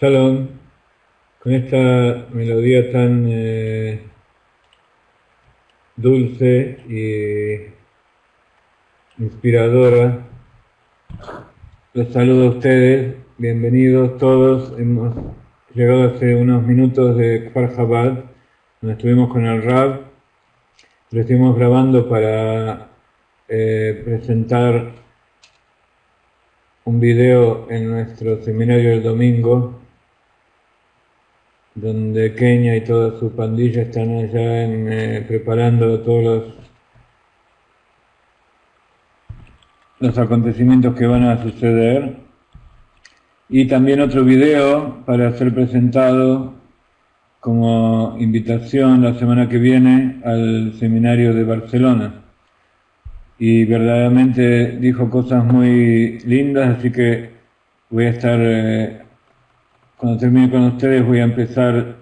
Shalom, con esta melodía tan dulce y inspiradora, los saludo a ustedes, bienvenidos todos. Hemos llegado hace unos minutos de Kfar Chabad, donde estuvimos con el Rab. Lo estuvimos grabando para presentar un video en nuestro seminario del domingo, donde Kenia y toda su pandilla están allá preparando todos los acontecimientos que van a suceder, y también otro video para ser presentado como invitación la semana que viene al seminario de Barcelona, y verdaderamente dijo cosas muy lindas, así que voy a estar, cuando termine con ustedes voy a empezar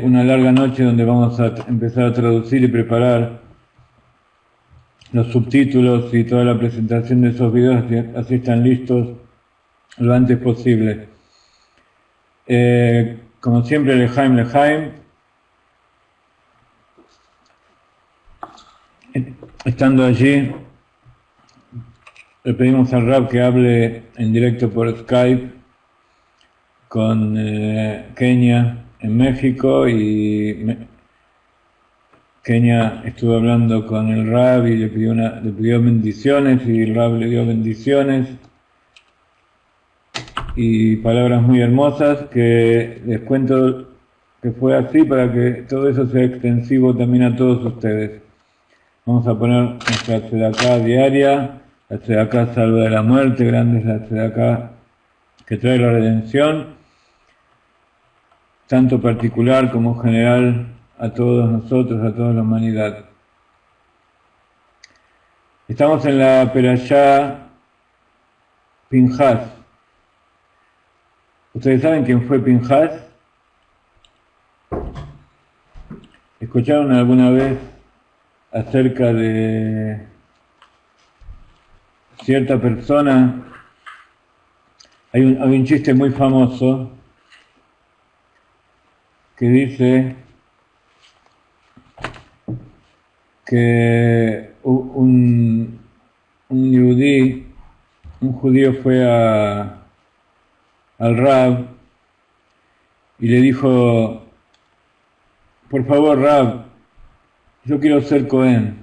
una larga noche donde vamos a empezar a traducir y preparar los subtítulos y toda la presentación de esos videos, así están listos lo antes posible. Como siempre, Lejaim, Lejaim. Estando allí, le pedimos al Rab que hable en directo por Skype con Kenia en México, y Kenia estuvo hablando con el Rab y le pidió bendiciones, y el Rab le dio bendiciones y palabras muy hermosas, que les cuento que fue así para que todo eso sea extensivo también a todos ustedes. Vamos a poner nuestra tzedaká diaria, la tzedaká salva de la muerte, grande es la tzedaká que trae la redención, tanto particular como general, a todos nosotros, a toda la humanidad. Estamos en la Perashá Pinhas. ¿Ustedes saben quién fue Pinhas? ¿Escucharon alguna vez acerca de cierta persona? Hay un chiste muy famoso que dice que un yudí, un judío fue al Rab y le dijo: por favor, Rab, yo quiero ser Cohen,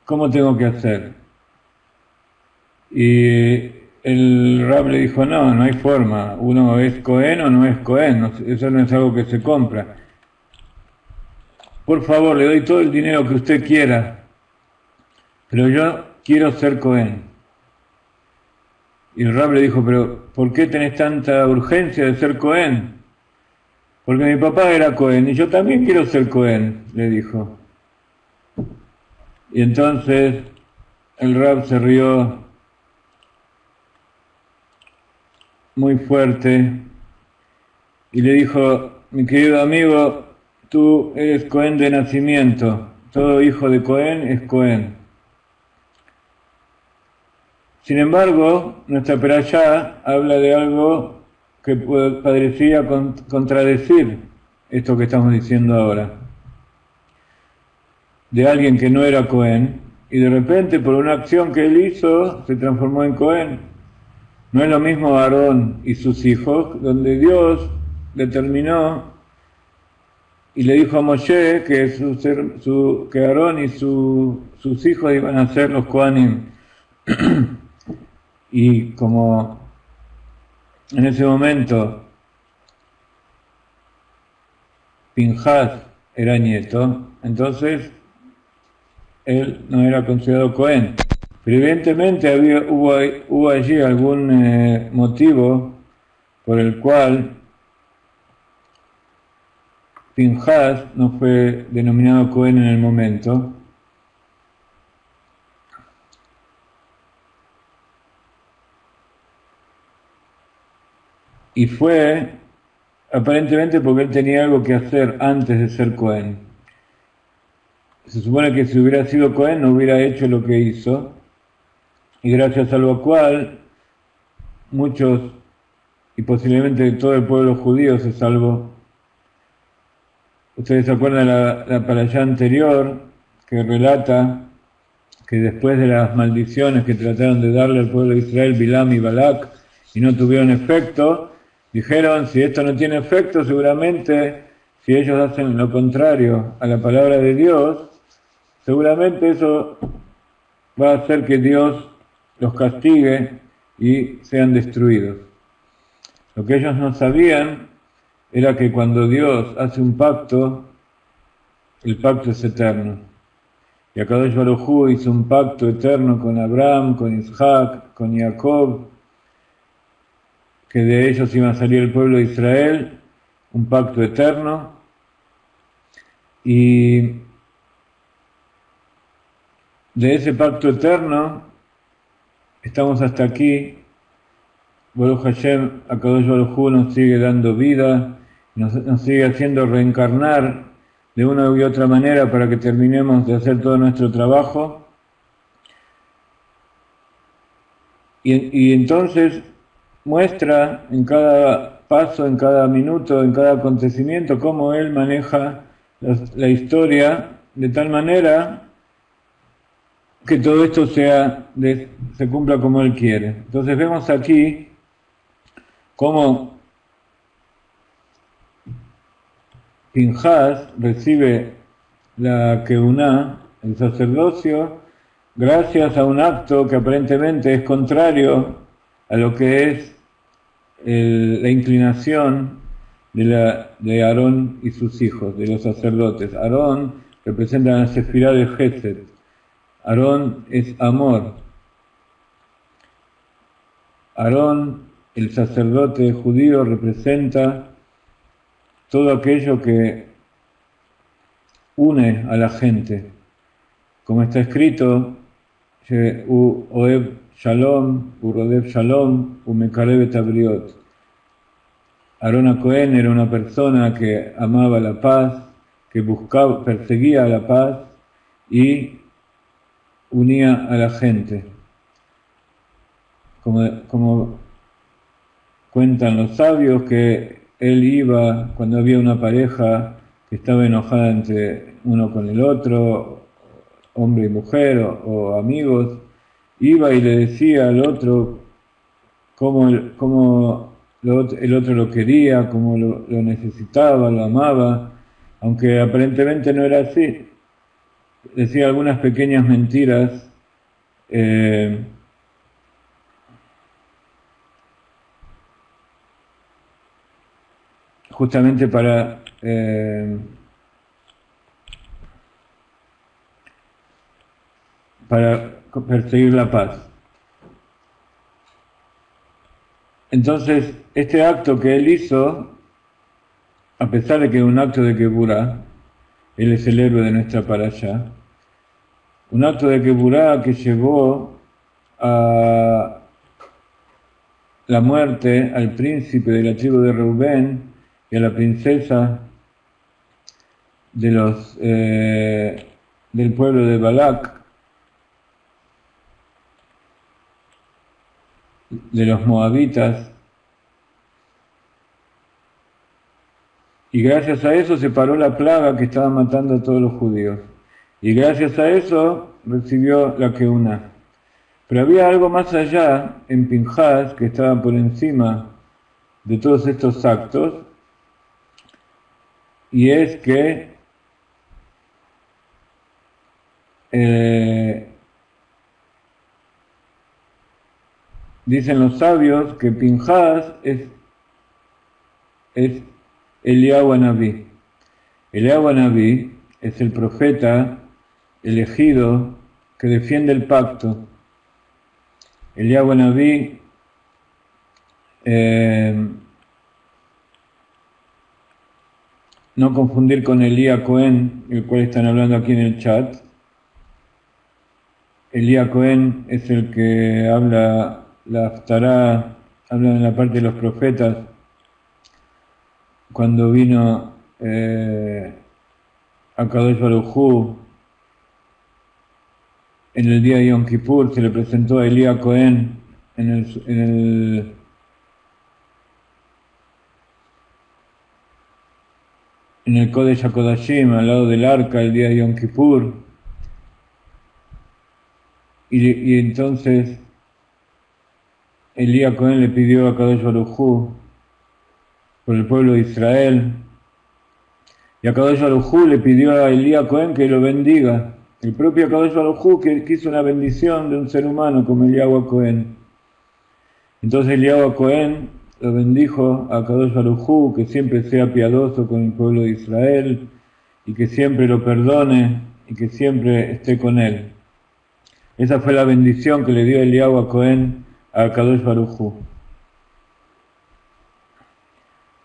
¿cómo tengo que hacer? Y el Rab le dijo: no hay forma, uno es Cohen o no es Cohen, eso no es algo que se compra. Por favor, le doy todo el dinero que usted quiera, pero yo quiero ser Cohen. Y el Rab le dijo: pero ¿por qué tenés tanta urgencia de ser Cohen? Porque mi papá era Cohen y yo también quiero ser Cohen, le dijo. Y entonces el Rab se rió muy fuerte y le dijo: mi querido amigo, tú eres Cohen de nacimiento, todo hijo de Cohen es Cohen. Sin embargo, nuestra perashá habla de algo que podría contradecir esto que estamos diciendo ahora, de alguien que no era Cohen y de repente por una acción que él hizo se transformó en Cohen. No es lo mismo Aarón y sus hijos, donde Dios determinó y le dijo a Moshe que Aarón y sus hijos iban a ser los Kohanim. Y como en ese momento Pinhas era nieto, entonces él no era considerado Cohen. Pero evidentemente hubo allí algún motivo por el cual Pinhas no fue denominado Cohen en el momento. Y fue aparentemente porque él tenía algo que hacer antes de ser Cohen. Se supone que si hubiera sido Cohen no hubiera hecho lo que hizo, y gracias a lo cual muchos, y posiblemente todo el pueblo judío se salvó. Ustedes se acuerdan la parashá anterior que relata que después de las maldiciones que trataron de darle al pueblo de Israel, Bilam y Balak, y no tuvieron efecto, dijeron, si esto no tiene efecto, seguramente, si ellos hacen lo contrario a la palabra de Dios, seguramente eso va a hacer que Dios los castigue y sean destruidos. Lo que ellos no sabían era que cuando Dios hace un pacto, el pacto es eterno. Y Akadosh Baruj Hu hizo un pacto eterno con Abraham, con Isaac, con Jacob, que de ellos iba a salir el pueblo de Israel, un pacto eterno. Y de ese pacto eterno estamos hasta aquí. Baruch Hashem, Akadosh Baruj Hu nos sigue dando vida, nos sigue haciendo reencarnar de una u otra manera para que terminemos de hacer todo nuestro trabajo. Y entonces muestra en cada paso, en cada minuto, en cada acontecimiento, cómo él maneja la historia de tal manera que todo esto se cumpla como él quiere. Entonces vemos aquí cómo Pinhas recibe la Keuná, el sacerdocio, gracias a un acto que aparentemente es contrario a lo que es la inclinación de Aarón y sus hijos, de los sacerdotes. Aarón representa la sefirá de Gesed. Aarón es amor. Aarón, el sacerdote judío, representa todo aquello que une a la gente. Como está escrito, Oev Shalom, Urodev Shalom, Umekarev et Abriot. Aarón Cohen era una persona que amaba la paz, que perseguía la paz y unía a la gente. Como cuentan los sabios, que él iba cuando había una pareja que estaba enojada entre uno con el otro, hombre y mujer o amigos, iba y le decía al otro cómo el otro lo quería, cómo lo necesitaba, lo amaba, aunque aparentemente no era así. Decía algunas pequeñas mentiras justamente para perseguir la paz. Entonces, este acto que él hizo, a pesar de que es un acto de Keburá, él es el héroe de nuestra parashá, un acto de Keburá que llevó a la muerte al príncipe de la tribu de Reubén y a la princesa de del pueblo de Balak, de los moabitas, y gracias a eso se paró la plaga que estaba matando a todos los judíos, y gracias a eso recibió la Keuná. Pero había algo más allá en Pinhas que estaba por encima de todos estos actos, y es que dicen los sabios que Pinhas es Eliyahu Anabí. Eliyahu Anabí es el profeta elegido que defiende el pacto. Eliyahu Anabí no confundir con Elías Cohen, el cual están hablando aquí en el chat. Elías Cohen es el que habla la Haftará, habla en la parte de los profetas, cuando vino Akadosh Baruj Hu en el día de Yom Kippur, se le presentó a Elías Cohen en el Kodesh HaKodashim, al lado del arca, el día de Yom Kippur, y entonces Elías Cohen le pidió a Akadosh Baruj Hu por el pueblo de Israel, y Akadosh Baruj Hu le pidió a Elías Cohen que lo bendiga. El propio Akadosh Baruj Hu que quiso una bendición de un ser humano como Elías Cohen. Entonces Elías Cohen lo bendijo a Akadosh Baruj Hu, que siempre sea piadoso con el pueblo de Israel y que siempre lo perdone y que siempre esté con él. Esa fue la bendición que le dio Elías Cohen a Akadosh Baruj Hu.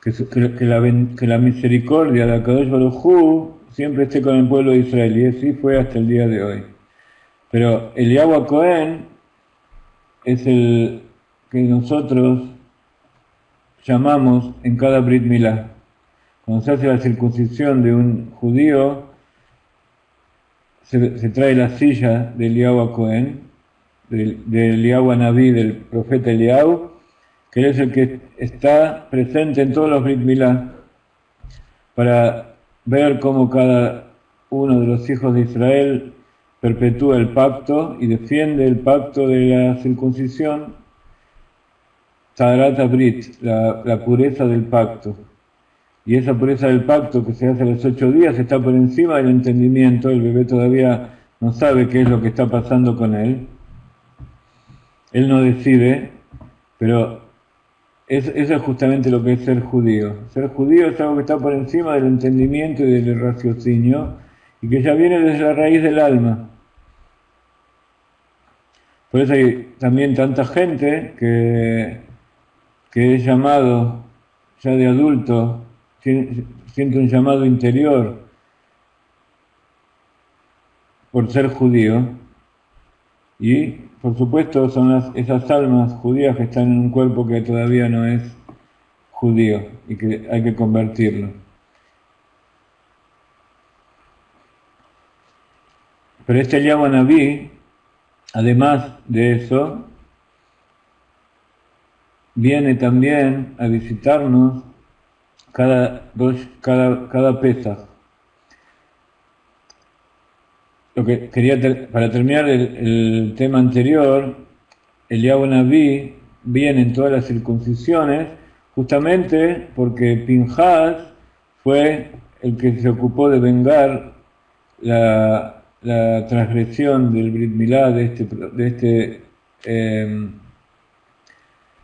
Que la misericordia de Akadosh Baruj Hu siempre esté con el pueblo de Israel, y así fue hasta el día de hoy. Pero Elías Cohen es el que nosotros llamamos en cada Brit Milá. Cuando se hace la circuncisión de un judío, se trae la silla de Elías Cohen, de Elías Naví, del profeta Elías, que él es el que está presente en todos los Brit Milá, para ver cómo cada uno de los hijos de Israel perpetúa el pacto y defiende el pacto de la circuncisión, Taharat Brit, la pureza del pacto. Y esa pureza del pacto que se hace a los 8 días está por encima del entendimiento. El bebé todavía no sabe qué es lo que está pasando con él. Él no decide, pero eso es justamente lo que es ser judío. Ser judío es algo que está por encima del entendimiento y del raciocinio, y que ya viene desde la raíz del alma. Por eso hay también tanta gente que es llamado ya de adulto, siente un llamado interior por ser judío, y por supuesto son esas almas judías que están en un cuerpo que todavía no es judío y que hay que convertirlo. Pero este Elías Naví, además de eso, viene también a visitarnos cada Pesaj. Lo que quería, para terminar el tema anterior, Elías Naví viene en todas las circuncisiones justamente porque Pinhas fue el que se ocupó de vengar la transgresión del Brit Milá de este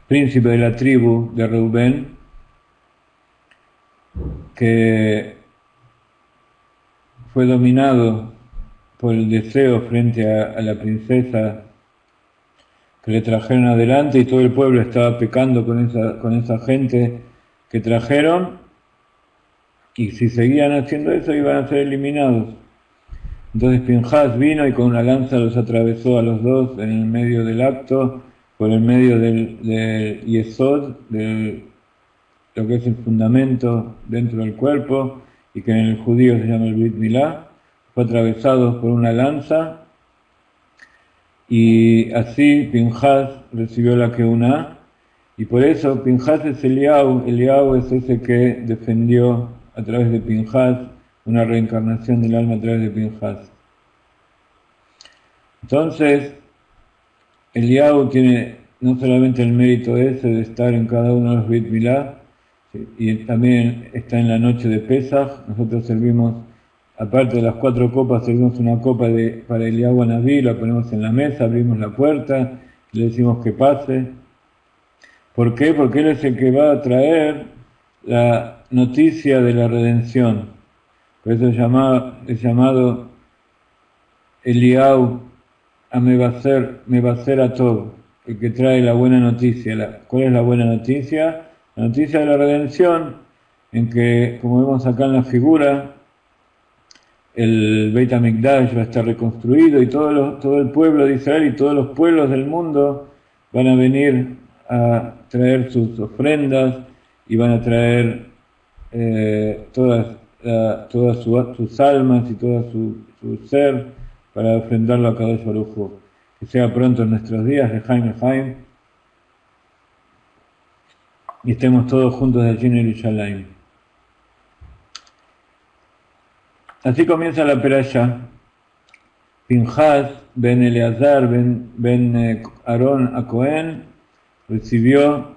príncipe de la tribu de Reubén, que fue dominado por el deseo frente a la princesa que le trajeron adelante, y todo el pueblo estaba pecando con esa gente que trajeron, y si seguían haciendo eso iban a ser eliminados. Entonces Pinhas vino y con una lanza los atravesó a los dos en el medio del acto, por el medio del Yesod, de lo que es el fundamento dentro del cuerpo, y que en el judío se llama el Brit Milá. Fue atravesado por una lanza, y así Pinhas recibió la Keuná, y por eso Pinhas es Eliau es ese que defendió a través de Pinhas, una reencarnación del alma a través de Pinhas. Entonces, Eliau tiene no solamente el mérito ese de estar en cada uno de los Brit Milá, y también está en la noche de Pesaj. Nosotros servimos, aparte de las 4 copas, servimos una copa para Elías Naví, la ponemos en la mesa, abrimos la puerta, le decimos que pase. ¿Por qué? Porque él es el que va a traer la noticia de la redención. Por eso es llamado Eliau Mevaser a todo, el que trae la buena noticia. ¿Cuál es la buena noticia? La noticia de la redención, en que, como vemos acá en la figura, el Beit HaMikdash va a estar reconstruido, y todo el pueblo de Israel y todos los pueblos del mundo van a venir a traer sus ofrendas y van a traer todas sus almas y todo su ser para ofrendarlo a Kadosh Baruj Hu. Que sea pronto en nuestros días, Lejaim Lejaim, y estemos todos juntos allí en Yerushalayim. Así comienza la perashá. Pinchas ben Eleazar ben Aarón a Cohen recibió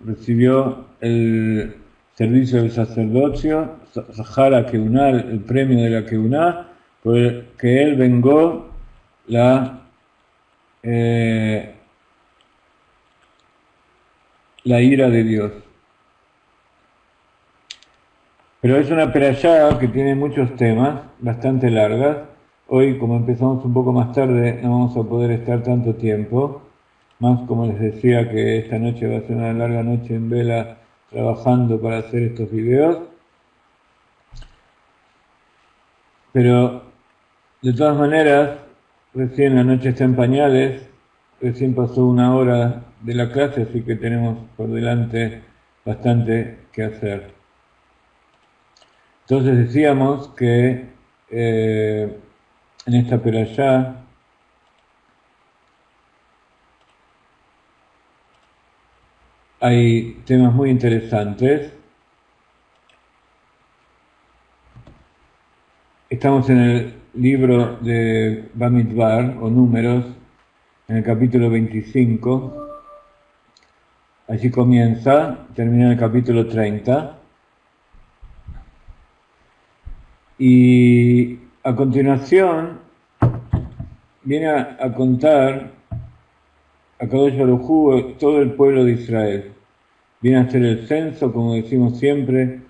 recibió el servicio del sacerdocio, Zahara Keuná, el premio de la Keuná, porque él vengó la ira de Dios. Pero es una perashá que tiene muchos temas, bastante largas. Hoy, como empezamos un poco más tarde, no vamos a poder estar tanto tiempo. Más como les decía que esta noche va a ser una larga noche en vela trabajando para hacer estos videos. Pero, de todas maneras, recién la noche está en pañales, recién pasó una hora de la clase, así que tenemos por delante bastante que hacer. Entonces decíamos que en esta perashá hay temas muy interesantes. Estamos en el libro de Bamidbar, o Números, en el capítulo 25. Allí comienza, termina en el capítulo 30. Y a continuación viene a contar a Kadosh Baruj Hu todo el pueblo de Israel. Viene a hacer el censo, como decimos siempre,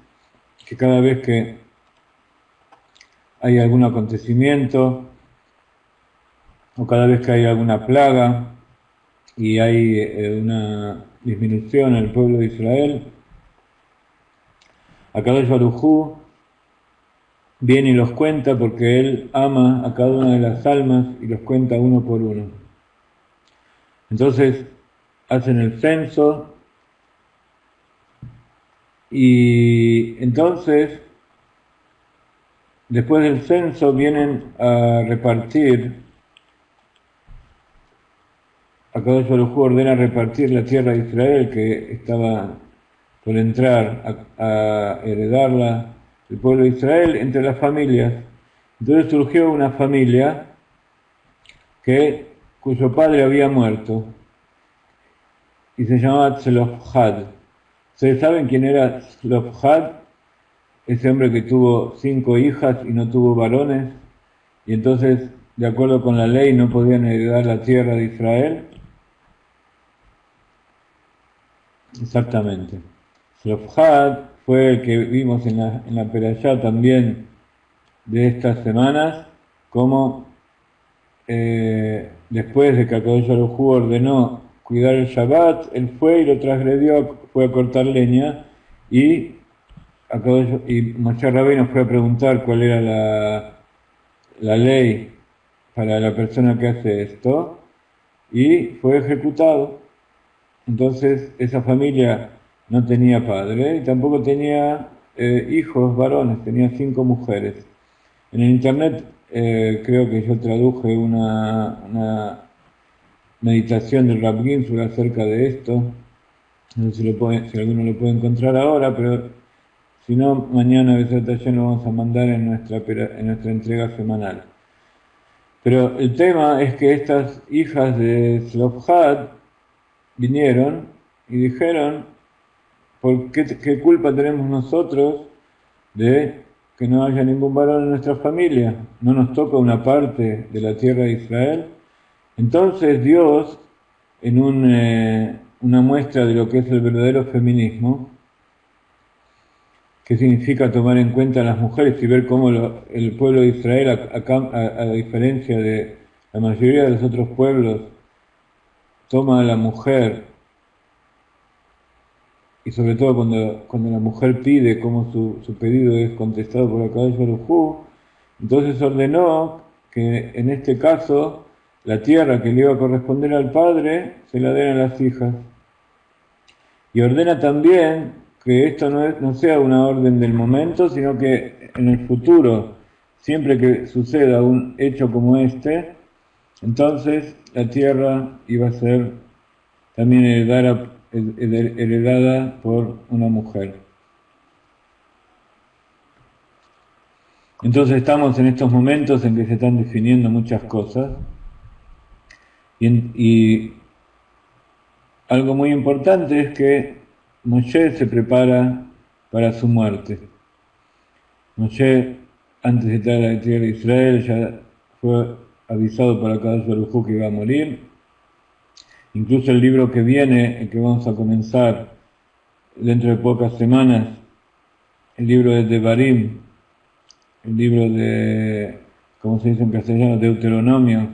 que cada vez que hay algún acontecimiento o cada vez que hay alguna plaga y hay una disminución en el pueblo de Israel, a Kadosh Baruj Hu viene y los cuenta porque él ama a cada una de las almas y los cuenta uno por uno. Entonces hacen el censo y entonces después del censo vienen a repartir, Akadosh Baruj Hu ordena repartir la tierra de Israel que estaba por entrar a heredarla el pueblo de Israel entre las familias. Entonces surgió una familia cuyo padre había muerto y se llamaba Tzelofhad. ¿Ustedes saben quién era Tzelofhad? Ese hombre que tuvo 5 hijas y no tuvo varones, y entonces, de acuerdo con la ley, no podían heredar la tierra de Israel. Exactamente. Tzelofhad fue el que vimos en la perashá también de estas semanas, como después de que Akadosh Baruj Hu ordenó cuidar el Shabbat, él fue y lo transgredió, fue a cortar leña, y Moshe Rabbeinu fue a preguntar cuál era la ley para la persona que hace esto, y fue ejecutado. Entonces esa familia no tenía padre y tampoco tenía hijos varones, tenía 5 mujeres. En el internet creo que yo traduje una meditación del Rav Ginsburg acerca de esto. No sé si alguno lo puede encontrar ahora, pero si no, mañana a veces lo vamos a mandar en nuestra entrega semanal. Pero el tema es que estas hijas de Tzelofhad vinieron y dijeron, ¿qué culpa tenemos nosotros de que no haya ningún varón en nuestra familia? ¿No nos toca una parte de la tierra de Israel? Entonces Dios, en una muestra de lo que es el verdadero feminismo, que significa tomar en cuenta a las mujeres y ver cómo el pueblo de Israel, a diferencia de la mayoría de los otros pueblos, toma a la mujer, y sobre todo cuando la mujer pide, cómo su pedido es contestado por Akadosh Baruj Hu, entonces ordenó que en este caso la tierra que le iba a corresponder al padre se la den a las hijas. Y ordena también que esto no sea una orden del momento, sino que en el futuro, siempre que suceda un hecho como este, entonces la tierra iba a ser también heredada por una mujer. Entonces estamos en estos momentos en que se están definiendo muchas cosas y algo muy importante es que Moshe se prepara para su muerte. Moshe, antes de entrar a la tierra de Israel, ya fue avisado por Akadosh Baruj Hu que iba a morir. Incluso el libro que viene, el que vamos a comenzar dentro de pocas semanas, el libro de Devarim, el libro de, como se dice en castellano, Deuteronomio,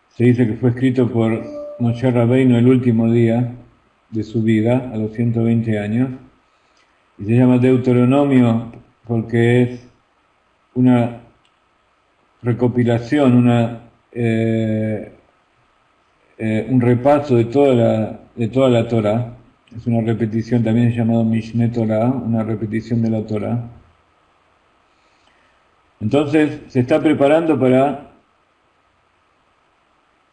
se dice que fue escrito por Moshe Rabbeinu el último día de su vida, a los 120 años, y se llama Deuteronomio porque es una recopilación, un repaso de toda la Torah. Es una repetición, también es llamado Mishneh Torah, una repetición de la Torah. Entonces se está preparando para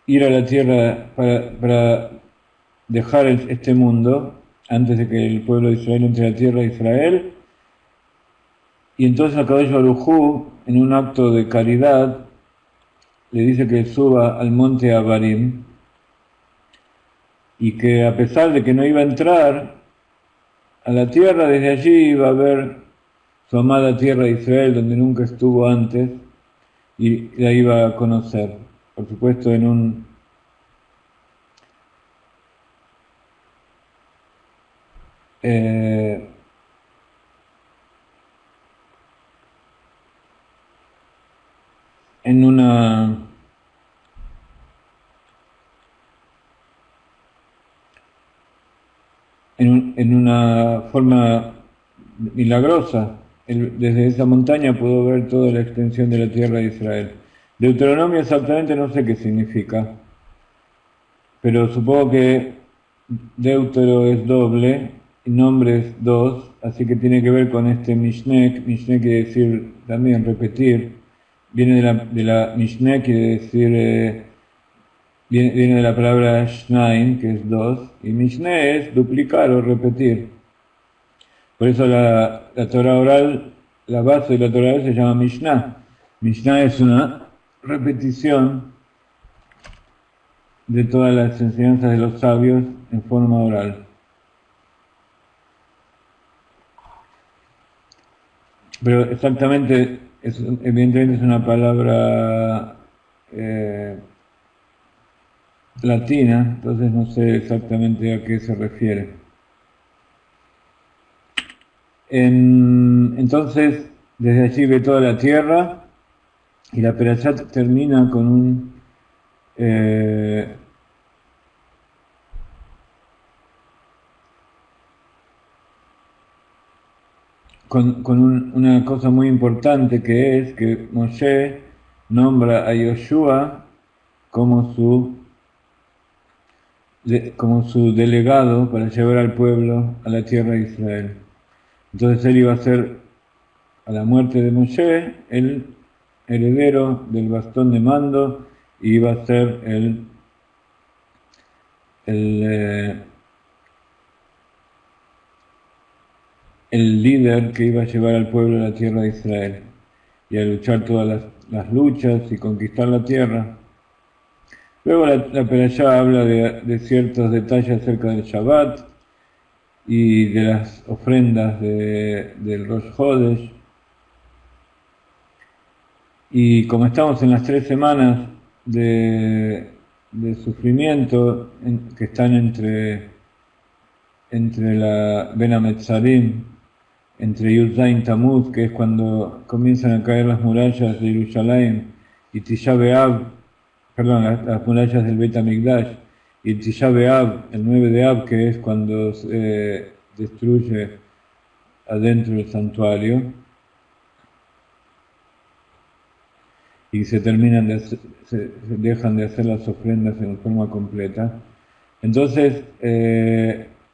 ir a la tierra, para dejar este mundo antes de que el pueblo de Israel entre a la tierra de Israel. Y entonces Akadosh Baruj Hu, en un acto de caridad, le dice que suba al monte Abarim y que a pesar de que no iba a entrar a la tierra, desde allí iba a ver su amada tierra de Israel, donde nunca estuvo antes, y la iba a conocer. Por supuesto, eh, en una en una forma milagrosa. Desde esa montaña pudo ver toda la extensión de la tierra de Israel. Deuteronomio exactamente no sé qué significa, pero supongo que Deutero es doble y nombre es dos, así que tiene que ver con este Mishneh. Mishneh quiere decir también repetir, viene de la Mishneh, quiere decir, viene de la palabra Shnaim, que es dos, y Mishneh es duplicar o repetir. Por eso la Torah oral, la base de la Torah oral se llama Mishnah. Mishnah es una repetición de todas las enseñanzas de los sabios en forma oral. Pero exactamente, evidentemente es una palabra latina, entonces no sé exactamente a qué se refiere. Entonces, desde allí ve toda la tierra y la perashá termina con una cosa muy importante, que es que Moshe nombra a Yoshua como como su delegado para llevar al pueblo a la tierra de Israel. Entonces él iba a ser, a la muerte de Moshe, el heredero del bastón de mando, y iba a ser el líder que iba a llevar al pueblo a la tierra de Israel y a luchar todas las luchas y conquistar la tierra. Luego la Perashá habla de ciertos detalles acerca del Shabbat y de las ofrendas del Rosh Hodesh. Y como estamos en las 3 semanas de sufrimiento que están entre la Ben Hametzarim, entre Yud Zayin Tammuz, que es cuando comienzan a caer las murallas de Jerusalén, y Tisha B'Av, perdón, las murallas del Beit HaMikdash, y Tisha B'Av, el 9 de Av, que es cuando se destruye adentro del santuario, y se dejan de hacer las ofrendas en forma completa. Entonces,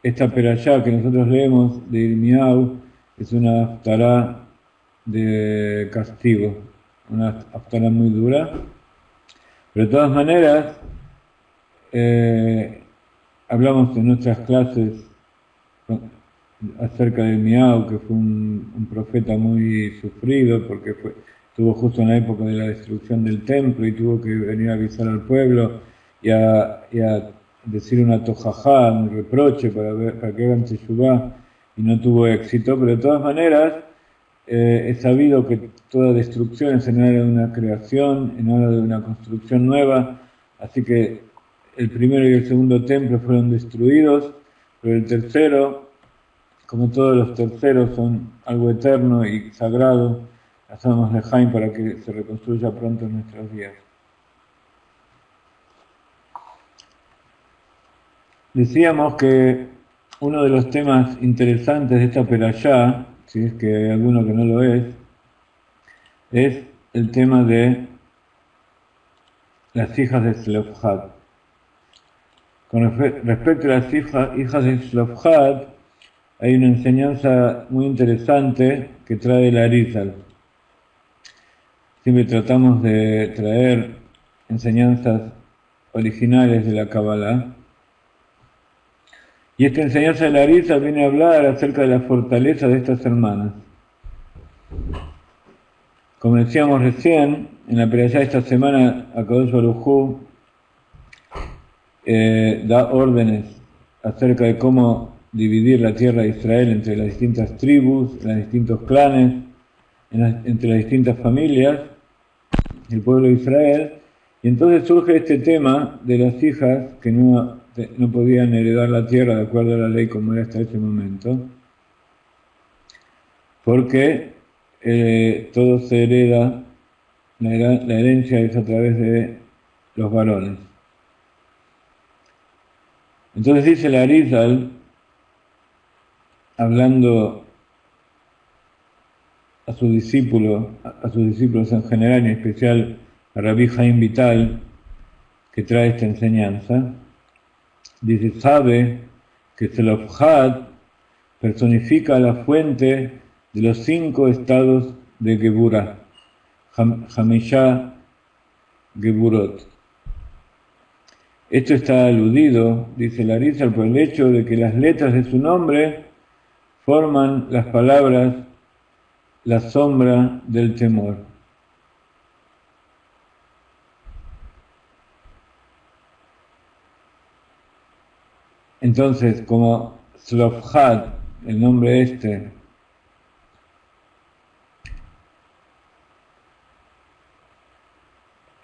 esta perashá que nosotros leemos de Irmiau es una haftará de castigo, una haftará muy dura, pero de todas maneras hablamos en nuestras clases acerca de Irmiau, que fue un profeta muy sufrido porque estuvo justo en la época de la destrucción del templo y tuvo que venir a avisar al pueblo y a decir una tojajá, un reproche para que hagan teshuvá, y no tuvo éxito, pero de todas maneras es sabido que toda destrucción es en hora de una creación, en hora de una construcción nueva, así que el primero y el segundo templo fueron destruidos, pero el tercero, como todos los terceros son algo eterno y sagrado, hacemos lejaim para que se reconstruya pronto en nuestros días. Decíamos que uno de los temas interesantes de esta perashá, si es que hay alguno que no lo es el tema de las hijas de Zelofhad. Con respecto a las hijas de Zelofhad, hay una enseñanza muy interesante que trae el Arizal. Siempre tratamos de traer enseñanzas originales de la Kabbalah. Y esta enseñanza de la Arizal viene a hablar acerca de la fortaleza de estas hermanas. Como decíamos recién, en la perashá de esta semana, Akadosh Baruj Hu da órdenes acerca de cómo dividir la tierra de Israel entre las distintas tribus, los distintos clanes, entre las distintas familias del pueblo de Israel. Y entonces surge este tema de las hijas que no podían heredar la tierra de acuerdo a la ley como era hasta ese momento, porque todo se hereda, la herencia es a través de los varones. Entonces dice la Arizal, hablando a sus discípulos en general, y en especial a Rabbi Haim Vital, que trae esta enseñanza, dice, sabe que Zelofhad personifica la fuente de los 5 estados de Geburah, Hamishá Geburot. Esto está aludido, dice la Arizal, por el hecho de que las letras de su nombre forman las palabras la sombra del temor. Entonces, como Zelofhad, el nombre este,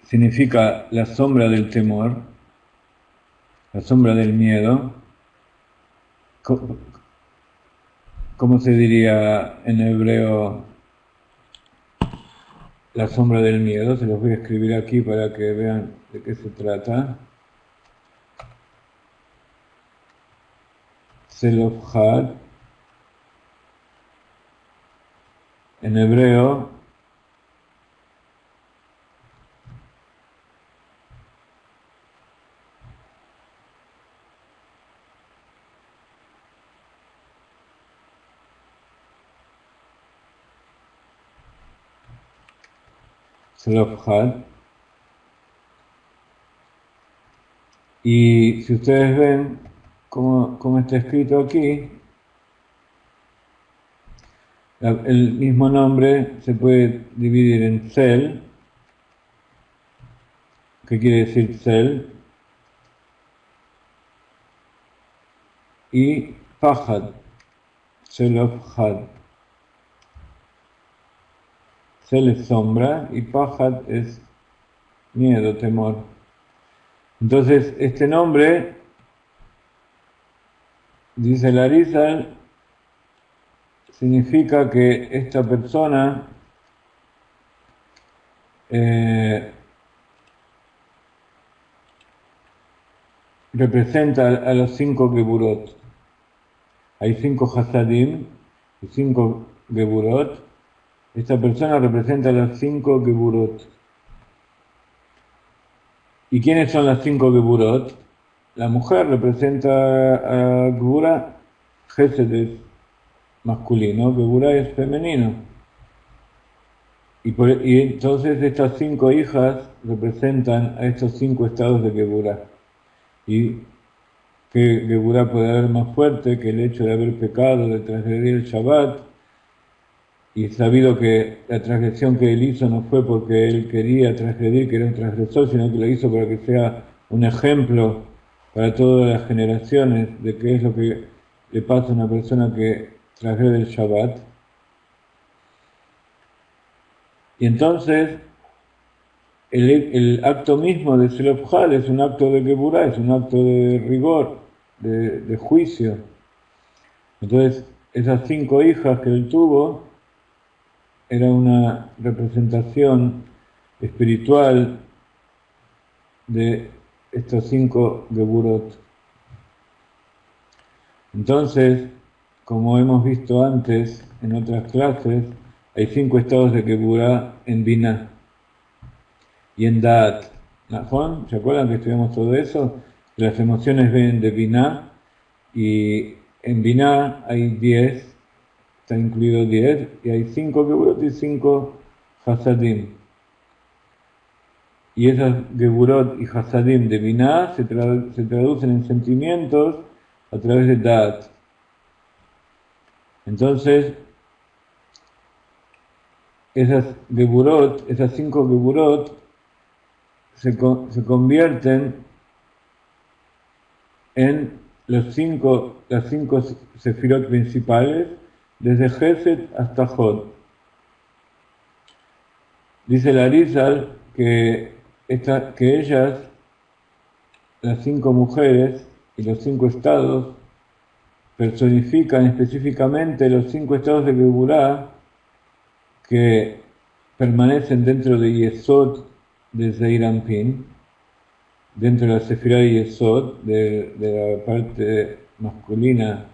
significa la sombra del temor, la sombra del miedo, ¿cómo se diría en hebreo la sombra del miedo? Se los voy a escribir aquí para que vean de qué se trata. Zelofhad, en hebreo, Zelofhad. Y si ustedes ven cómo está escrito aquí, el mismo nombre se puede dividir en Zel, que quiere decir Zel, y Pahad, Zelofhad. Zel es sombra y Pahad es miedo, temor. Entonces, este nombre, dice la Arizal, significa que esta persona representa a los 5 Geburot. Hay 5 Hasadim y 5 Geburot. Esta persona representa a las 5 Geburot. ¿Y quiénes son las 5 Geburot? la mujer representa a Gebura, Gesed es masculino, Gebura es femenino. Y entonces estas 5 hijas representan a estos 5 estados de Gebura. Y que Gebura puede haber más fuerte que el hecho de haber pecado, de transgredir el Shabbat, y sabido que la transgresión que él hizo no fue porque él quería transgredir, que era un transgresor, sino que lo hizo para que sea un ejemplo para todas las generaciones de qué es lo que le pasa a una persona que transgrede el Shabbat. Y entonces el acto mismo de Selofhad es un acto de Geburah, es un acto de rigor, de juicio. Entonces, esas 5 hijas que él tuvo era una representación espiritual de estos 5 Geburot. Entonces, como hemos visto antes en otras clases, hay 5 estados de Geburah en Binah y en Da'at. ¿Najón? ¿Se acuerdan que estudiamos todo eso? Las emociones vienen de Binah y en Binah hay 10, está incluido 10, y hay 5 Geburot y 5 Hasadim. Y esas Geburot y Hasadim de Binah se traducen en sentimientos a través de Da'at. Entonces, esas Geburot, esas 5 Geburot, se convierten en las 5 sefirot principales, desde Gesed hasta Hod. Dice el Arizal que ellas, las 5 mujeres y los 5 estados, personifican específicamente los 5 estados de Geburah que permanecen dentro de Yesod de Zeir Anpin, dentro de la Sefirá de Yesod, de la parte masculina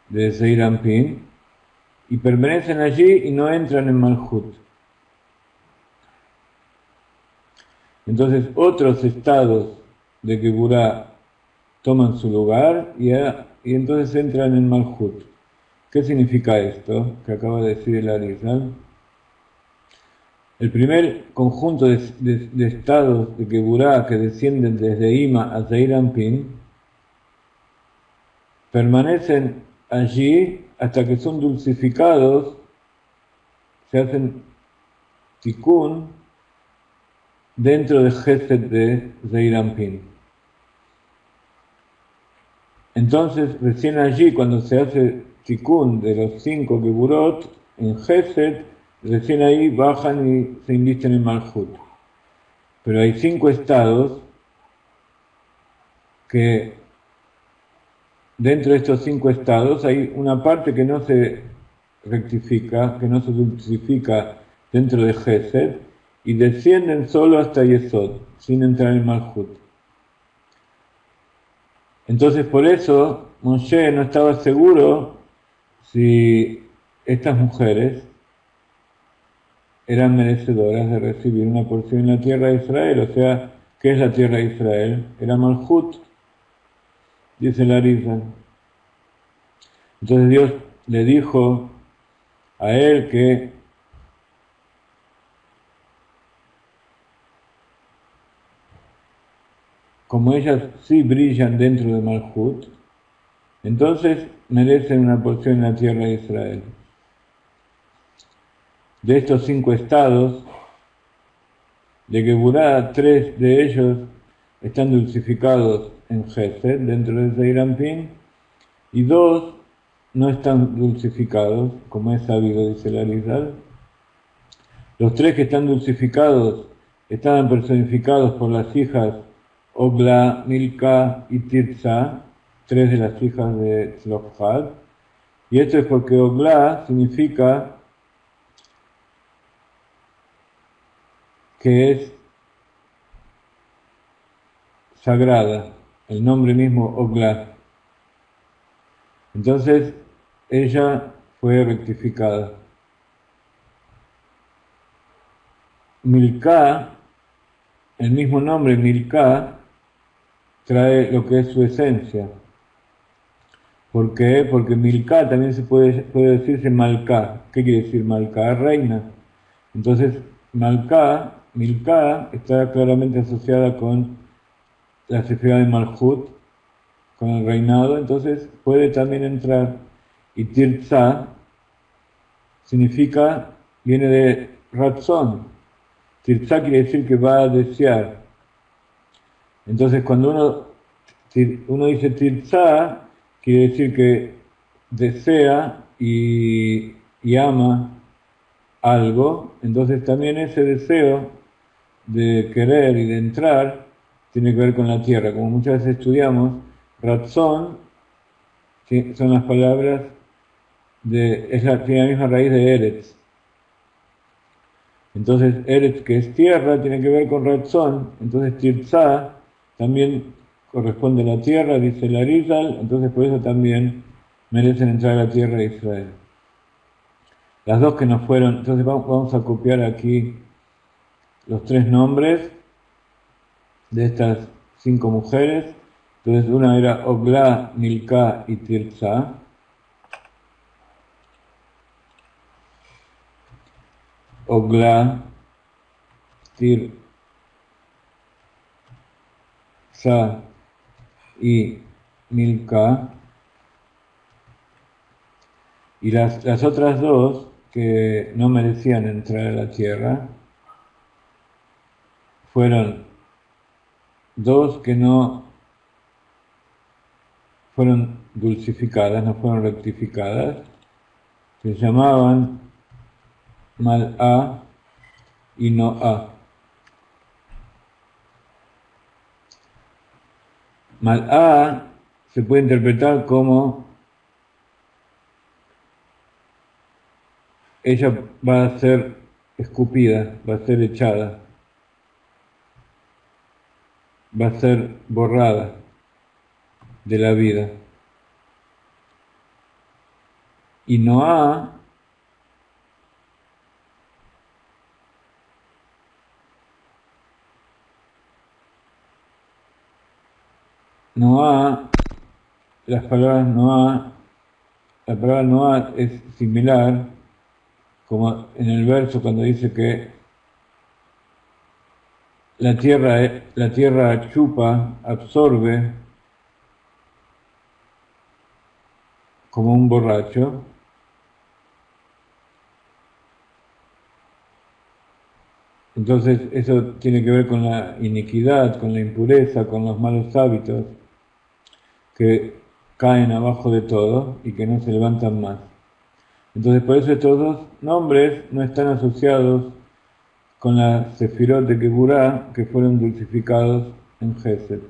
de Zeir Anpin, y permanecen allí y no entran en Malhut. Entonces otros estados de Geburah toman su lugar y entonces entran en Malhut. ¿Qué significa esto que acaba de decir el Arizal? El primer conjunto de estados de Geburah que descienden desde Ima a Zeir Anpin permanecen allí hasta que son dulcificados, se hacen tikkun dentro de Gesed de Zeir Anpin. Entonces, recién allí, cuando se hace tikkun de los 5 Geburot en Gesed, recién ahí bajan y se invisten en Malhut. Pero hay 5 estados que dentro de estos 5 estados hay una parte que no se rectifica, que no se dulcifica dentro de Gesed y descienden solo hasta Yesod, sin entrar en Malhut. Entonces por eso Moshe no estaba seguro si estas mujeres eran merecedoras de recibir una porción en la tierra de Israel. O sea, ¿qué es la tierra de Israel? Era Malhut, dice el Arizal. Entonces Dios le dijo a él que como ellas sí brillan dentro de Malhut, entonces merecen una porción en la tierra de Israel. De estos 5 estados, de Geburah, 3 de ellos están dulcificados en Gesed, dentro de Zeir Anpin, y 2 no están dulcificados, como es sabido, dice el Arizal. Los 3 que están dulcificados estaban personificados por las hijas Ogla, Milka y Tirza, 3 de las hijas de Tzlofhad. Y esto es porque Ogla significa que es sagrada, el nombre mismo Ogla. Entonces ella fue rectificada. Milka, el mismo nombre Milka, trae lo que es su esencia. ¿Por qué? Porque Milká también se puede decirse Malká. ¿Qué quiere decir Malká? Reina. Entonces, Milká está claramente asociada con la sefirá de Malhut, con el reinado, entonces puede también entrar. Y Tirza viene de Ratzon. Tirza quiere decir que va a desear. Entonces, cuando uno dice Tirza, quiere decir que desea y ama algo, entonces también ese deseo de querer y de entrar tiene que ver con la tierra. Como muchas veces estudiamos, Ratzon son las palabras tiene la misma raíz de Eretz. Entonces Eretz, que es tierra, tiene que ver con Ratzon. Entonces Tirza también corresponde a la tierra, dice el Arizal, entonces por eso también merecen entrar a la tierra de Israel. Las dos que nos fueron, entonces vamos a copiar aquí los 3 nombres de estas 5 mujeres. Entonces una era Oglá, Milká y Tirza. Oglá, Tirza y Milká. Y las otras 2 que no merecían entrar a la tierra fueron 2 que no fueron dulcificadas, no fueron rectificadas, se llamaban Mal'a y No'a. Mal'a se puede interpretar como ella va a ser escupida, va a ser echada, va a ser borrada de la vida. Y Noá la palabra Noá es similar, como en el verso cuando dice que la tierra chupa, absorbe como un borracho. Entonces eso tiene que ver con la iniquidad, con la impureza, con los malos hábitos que caen abajo de todo y que no se levantan más. Entonces por eso estos 2 nombres no están asociados con la Sefirot de Geburá que fueron dulcificados en Gesed.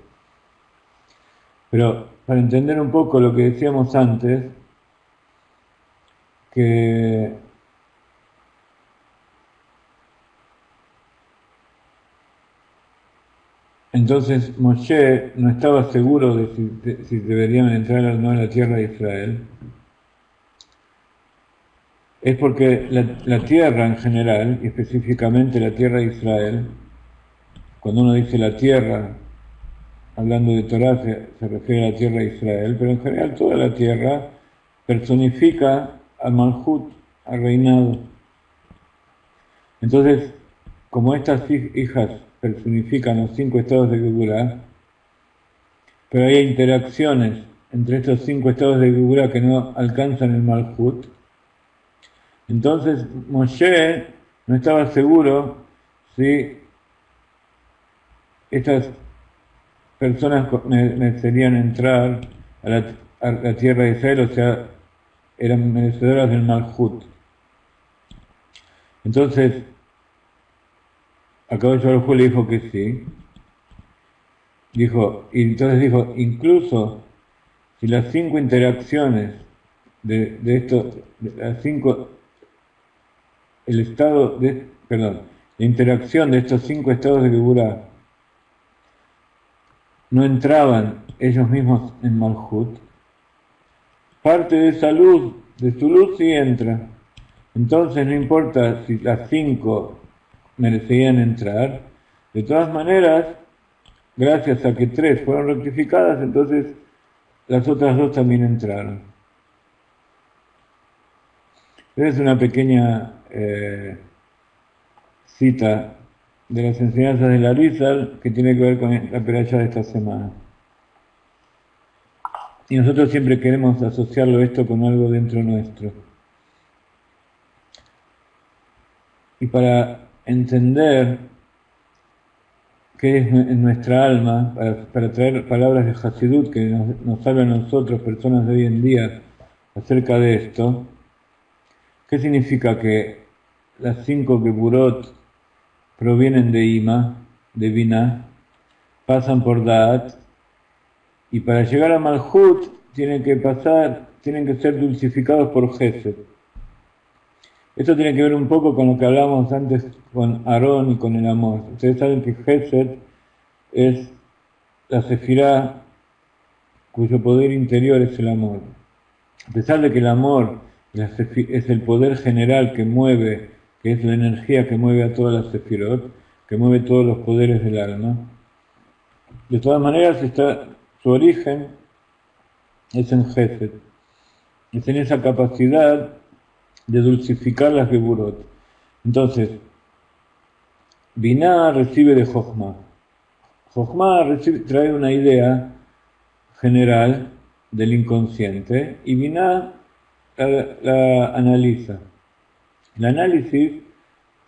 Pero para entender un poco lo que decíamos antes, que entonces Moshe no estaba seguro de si deberían entrar o no en la tierra de Israel, es porque la tierra en general, y específicamente la tierra de Israel, cuando uno dice la tierra, hablando de Torah, se refiere a la tierra de Israel, pero en general toda la tierra personifica al Malhut, al reinado. Entonces, como estas hijas personifican los 5 estados de Geburá, pero hay interacciones entre estos 5 estados de Geburá que no alcanzan el Malhut, entonces Moshe no estaba seguro si estas personas merecerían entrar a la tierra de Israel, o sea, eran merecedoras del Malhut. Entonces, Akadosh Baruj Hu le dijo que sí. Y entonces dijo, incluso si las 5 interacciones de las 5, la interacción de estos 5 estados de Geburá no entraban ellos mismos en Malhut, parte de esa luz, de su luz sí entra. Entonces no importa si las 5 merecían entrar, de todas maneras gracias a que 3 fueron rectificadas, entonces las otras 2 también entraron. Es una pequeña cita de las enseñanzas de la Arizal que tiene que ver con la peralla de esta semana. Y nosotros siempre queremos asociarlo esto con algo dentro nuestro. Y para entender qué es en nuestra alma, para traer palabras de Hasidut que nos hablan a nosotros, personas de hoy en día, acerca de esto, ¿qué significa que las 5 Geburot provienen de Ima, de Binah, pasan por Da'at, y para llegar a Malhut tienen que ser dulcificados por Gesed? Esto tiene que ver un poco con lo que hablamos antes con Aarón y con el amor. Ustedes saben que Gesed es la Sefirá cuyo poder interior es el amor. A pesar de que el amor es el poder general que mueve, que es la energía que mueve a todas las Sefirot, que mueve todos los poderes del alma, de todas maneras su origen es en Gesed, es en esa capacidad de dulcificar las Geburot. Entonces, Binah recibe de Jochma. Jochma trae una idea general del inconsciente y Binah la analiza. El análisis,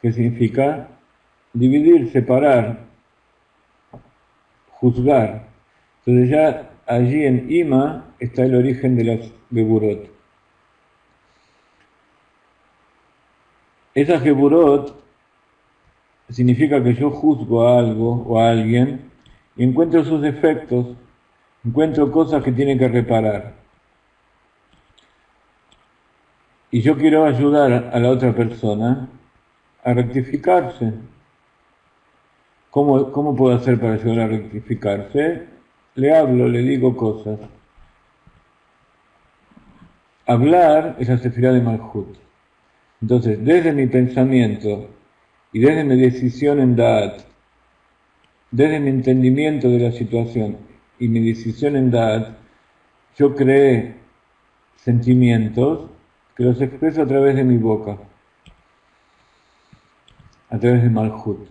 que significa dividir, separar, juzgar. Entonces ya allí en Ima está el origen de las Geburot. Esas Geburot significa que yo juzgo a algo o a alguien y encuentro sus defectos, encuentro cosas que tiene que reparar. Y yo quiero ayudar a la otra persona a rectificarse. ¿Cómo puedo hacer para ayudar a rectificarse? Le hablo, le digo cosas. Hablar es la sefirá de Malhut. Entonces, desde mi pensamiento y desde mi decisión en Da'at, desde mi entendimiento de la situación y mi decisión en Da'at, yo creé sentimientos que los expreso a través de mi boca, a través de Malhut.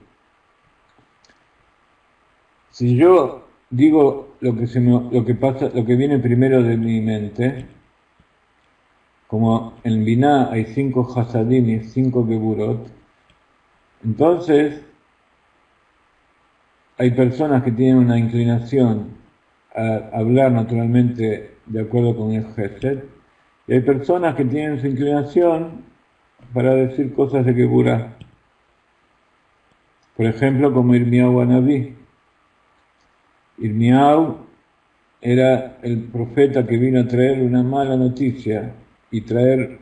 Si yo digo lo que viene primero de mi mente, como en Binah hay 5 Hasadim y 5 Geburot, entonces hay personas que tienen una inclinación a hablar naturalmente de acuerdo con el Gesed, y hay personas que tienen su inclinación para decir cosas de Geburah. Por ejemplo, como Irmiau Anabí. Irmiau era el profeta que vino a traer una mala noticia y traer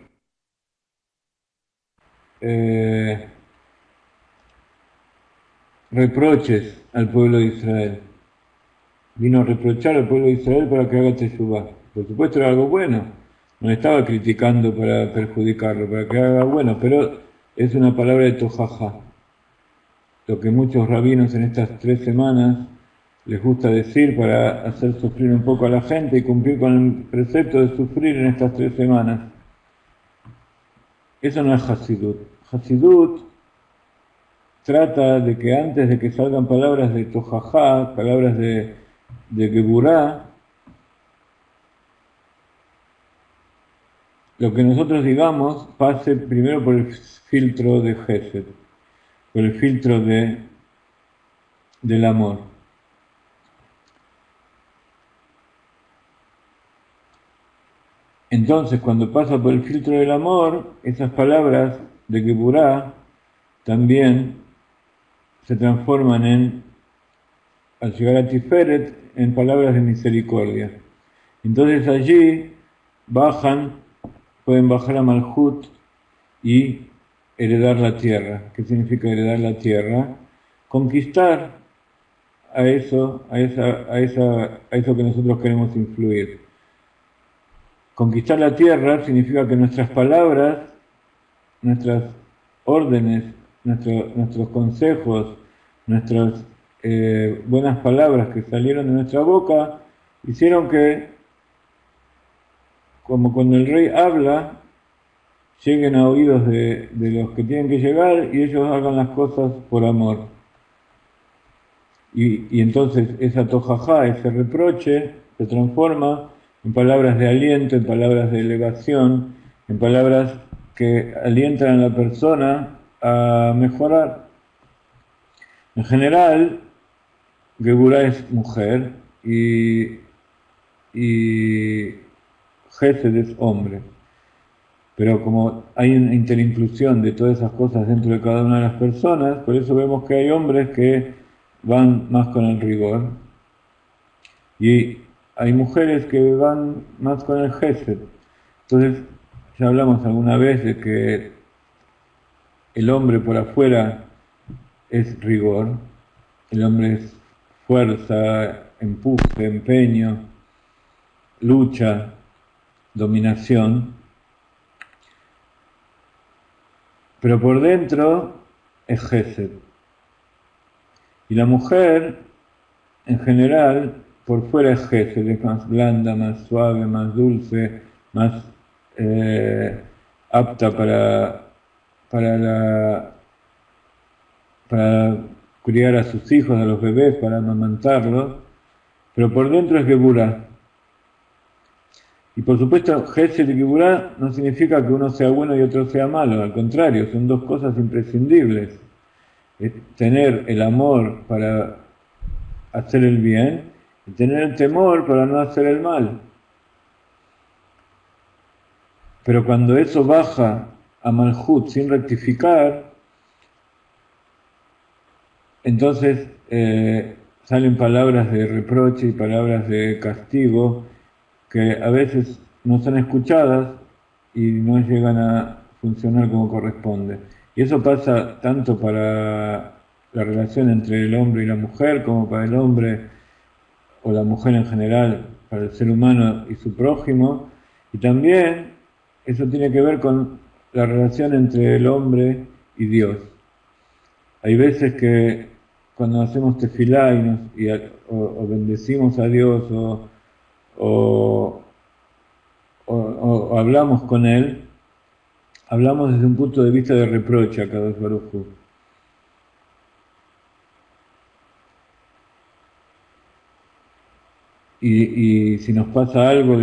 reproches al pueblo de Israel. Vino a reprochar al pueblo de Israel para que haga teshuvá. Por supuesto era algo bueno, no estaba criticando para perjudicarlo, para que haga bueno, pero es una palabra de tojajá. Lo que muchos rabinos en estas 3 semanas les gusta decir para hacer sufrir un poco a la gente y cumplir con el precepto de sufrir en estas 3 semanas. Eso no es Hasidut. Hasidut trata de que antes de que salgan palabras de tojajá, palabras de Geburah, lo que nosotros digamos pase primero por el filtro de Gesed, por el filtro del amor. Entonces, cuando pasa por el filtro del amor, esas palabras de Geburah también se transforman al llegar a Tiferet, en palabras de misericordia. Entonces allí pueden bajar a Malhut y heredar la tierra. ¿Qué significa heredar la tierra? Conquistar a eso que nosotros queremos influir. Conquistar la tierra significa que nuestras palabras, nuestras órdenes, nuestros consejos, nuestras buenas palabras que salieron de nuestra boca hicieron que, como cuando el rey habla, lleguen a oídos de los que tienen que llegar y ellos hagan las cosas por amor. Y entonces esa tojajá, ese reproche, se transforma en palabras de aliento, en palabras de elevación, en palabras que alientan a la persona a mejorar. En general, Geburá es mujer y Gesed es hombre. Pero como hay una interinclusión de todas esas cosas dentro de cada una de las personas, por eso vemos que hay hombres que van más con el rigor y hay mujeres que van más con el Gesed. Entonces, ya hablamos alguna vez de que el hombre por afuera es rigor, el hombre es fuerza, empuje, empeño, lucha, dominación, pero por dentro es Gesed. Y la mujer, en general, por fuera es Gesed, es más blanda, más suave, más dulce, más apta para criar a sus hijos, a los bebés, para amamantarlos, pero por dentro es Geburá. Y por supuesto, Gesed y Geburá no significa que uno sea bueno y otro sea malo, al contrario, son dos cosas imprescindibles. Es tener el amor para hacer el bien y tener el temor para no hacer el mal. Pero cuando eso baja a Malhut sin rectificar, entonces salen palabras de reproche y palabras de castigo que a veces no son escuchadas y no llegan a funcionar como corresponde. Y eso pasa tanto para la relación entre el hombre y la mujer, como para el hombre o la mujer en general, para el ser humano y su prójimo. Y también eso tiene que ver con la relación entre el hombre y Dios. Hay veces que cuando hacemos tefilá o bendecimos a Dios o hablamos con Él, hablamos desde un punto de vista de reproche a Kadosh Baruj Hu. Y si nos pasa algo,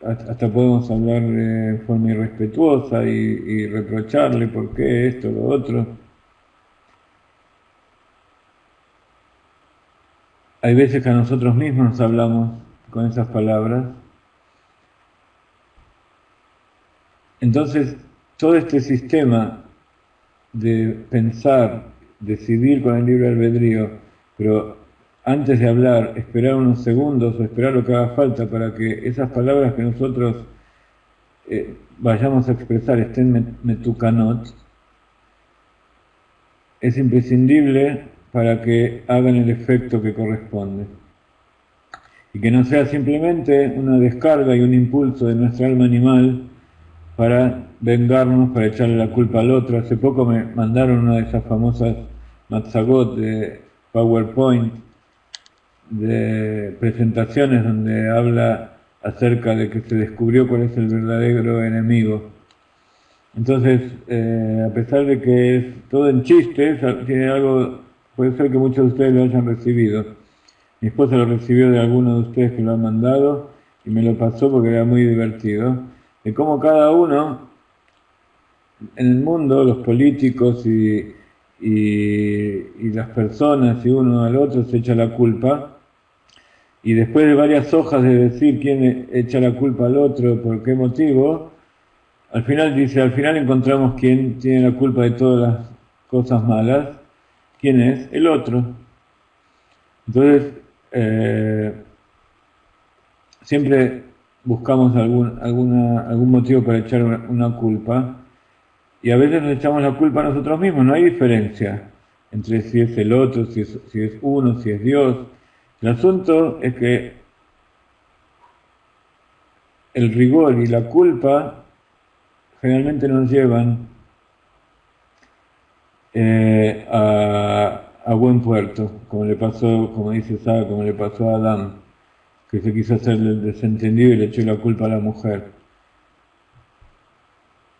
hasta podemos hablar de forma irrespetuosa y reprocharle por qué esto, lo otro. Hay veces que a nosotros mismos nos hablamos con esas palabras. Entonces, todo este sistema de pensar, decidir con el libre albedrío, pero antes de hablar, esperar unos segundos o esperar lo que haga falta para que esas palabras que nosotros vayamos a expresar estén metucanot, es imprescindible para que hagan el efecto que corresponde. Y que no sea simplemente una descarga y un impulso de nuestra alma animal para vengarnos, para echarle la culpa al otro. Hace poco me mandaron una de esas famosas matzagot de PowerPoint, de presentaciones donde habla acerca de que se descubrió cuál es el verdadero enemigo. Entonces, a pesar de que es todo en chistes, tiene algo, puede ser que muchos de ustedes lo hayan recibido. Mi esposa lo recibió de alguno de ustedes que lo han mandado y me lo pasó porque era muy divertido. De cómo cada uno en el mundo, los políticos y las personas y uno al otro se echa la culpa. Y después de varias hojas de decir quién echa la culpa al otro, por qué motivo, al final encontramos quién tiene la culpa de todas las cosas malas. ¿Quién es? El otro. Entonces, siempre buscamos algún motivo para echar una culpa, y a veces nos echamos la culpa a nosotros mismos. No hay diferencia entre si es el otro, si es uno, si es Dios. El asunto es que el rigor y la culpa generalmente nos llevan a a buen puerto, como le pasó, como dice Sara, como le pasó a Adán, que se quiso hacer el desentendido y le echó la culpa a la mujer.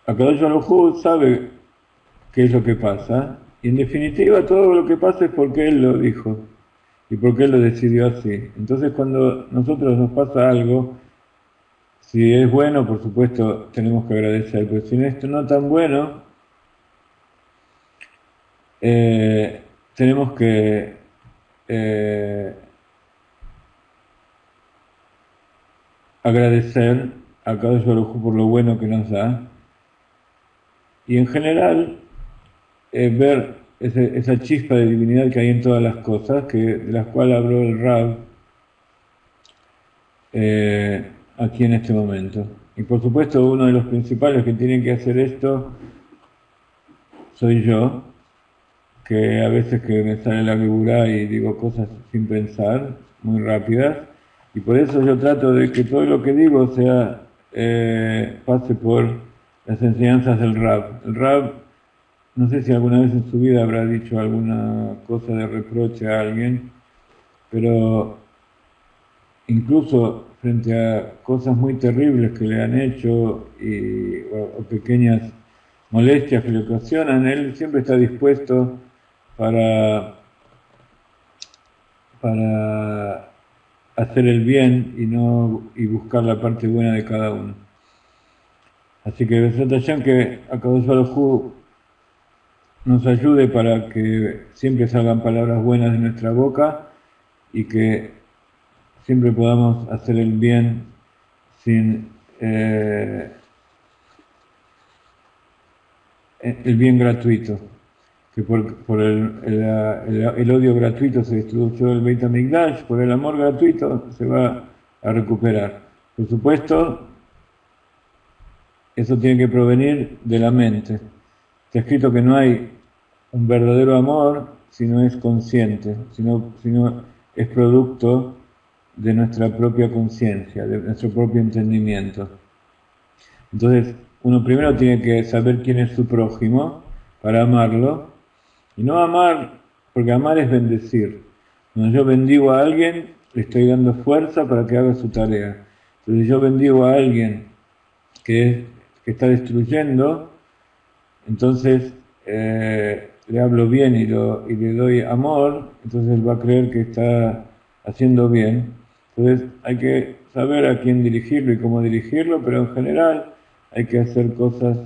Akadosh Baruj Hu sabe qué es lo que pasa, y en definitiva todo lo que pasa es porque Él lo dijo, y porque Él lo decidió así. Entonces cuando a nosotros nos pasa algo, si es bueno, por supuesto, tenemos que agradecer, pero si no es no tan bueno, tenemos que agradecer a Kadosh Baruj Hu por lo bueno que nos da, y en general ver esa chispa de divinidad que hay en todas las cosas, de las cuales habló el Rab aquí en este momento. Y por supuesto uno de los principales que tienen que hacer esto soy yo, que a veces que me sale la figura y digo cosas sin pensar, muy rápidas, y por eso yo trato de que todo lo que digo pase por las enseñanzas del Rab. El Rab, no sé si alguna vez en su vida habrá dicho alguna cosa de reproche a alguien, pero incluso frente a cosas muy terribles que le han hecho o pequeñas molestias que le ocasionan, él siempre está dispuesto para hacer el bien y buscar la parte buena de cada uno. Así que Besat Hashem, que Akadosh Baruj Hu nos ayude para que siempre salgan palabras buenas de nuestra boca y que siempre podamos hacer el bien sin el bien gratuito, que por el odio gratuito se destruyó el Beit HaMikdash, por el amor gratuito se va a recuperar. Por supuesto, eso tiene que provenir de la mente. Está escrito que no hay un verdadero amor si no es consciente, si no es producto de nuestra propia conciencia, de nuestro propio entendimiento. Entonces, uno primero tiene que saber quién es su prójimo para amarlo, y no amar, porque amar es bendecir. Cuando yo bendigo a alguien, le estoy dando fuerza para que haga su tarea. Entonces, yo bendigo a alguien que está destruyendo, entonces le hablo bien y le doy amor, entonces él va a creer que está haciendo bien. Entonces hay que saber a quién dirigirlo y cómo dirigirlo, pero en general hay que hacer cosas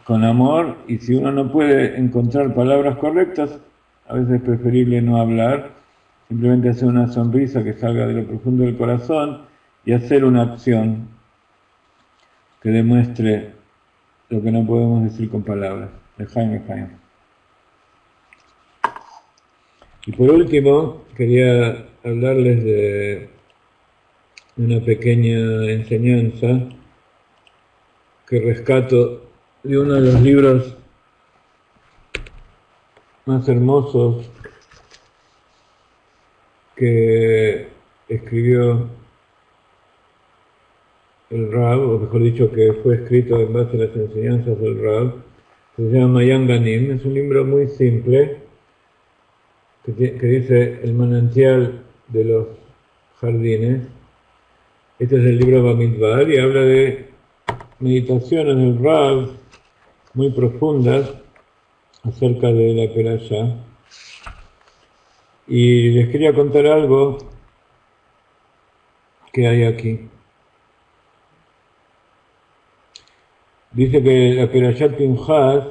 con amor, y si uno no puede encontrar palabras correctas, a veces es preferible no hablar, simplemente hacer una sonrisa que salga de lo profundo del corazón y hacer una acción que demuestre lo que no podemos decir con palabras. Lejaim. Y por último, quería hablarles de una pequeña enseñanza que rescato de uno de los libros más hermosos que escribió el Rab, o mejor dicho, que fue escrito en base a las enseñanzas del Rab, que se llama Mayan Ganim. Es un libro muy simple, que dice el manantial de los jardines. Este es el libro Bamidbar y habla de meditaciones del Rab muy profundas acerca de la Perashá. Y les quería contar algo que hay aquí. Dice que la Perashat Pinhas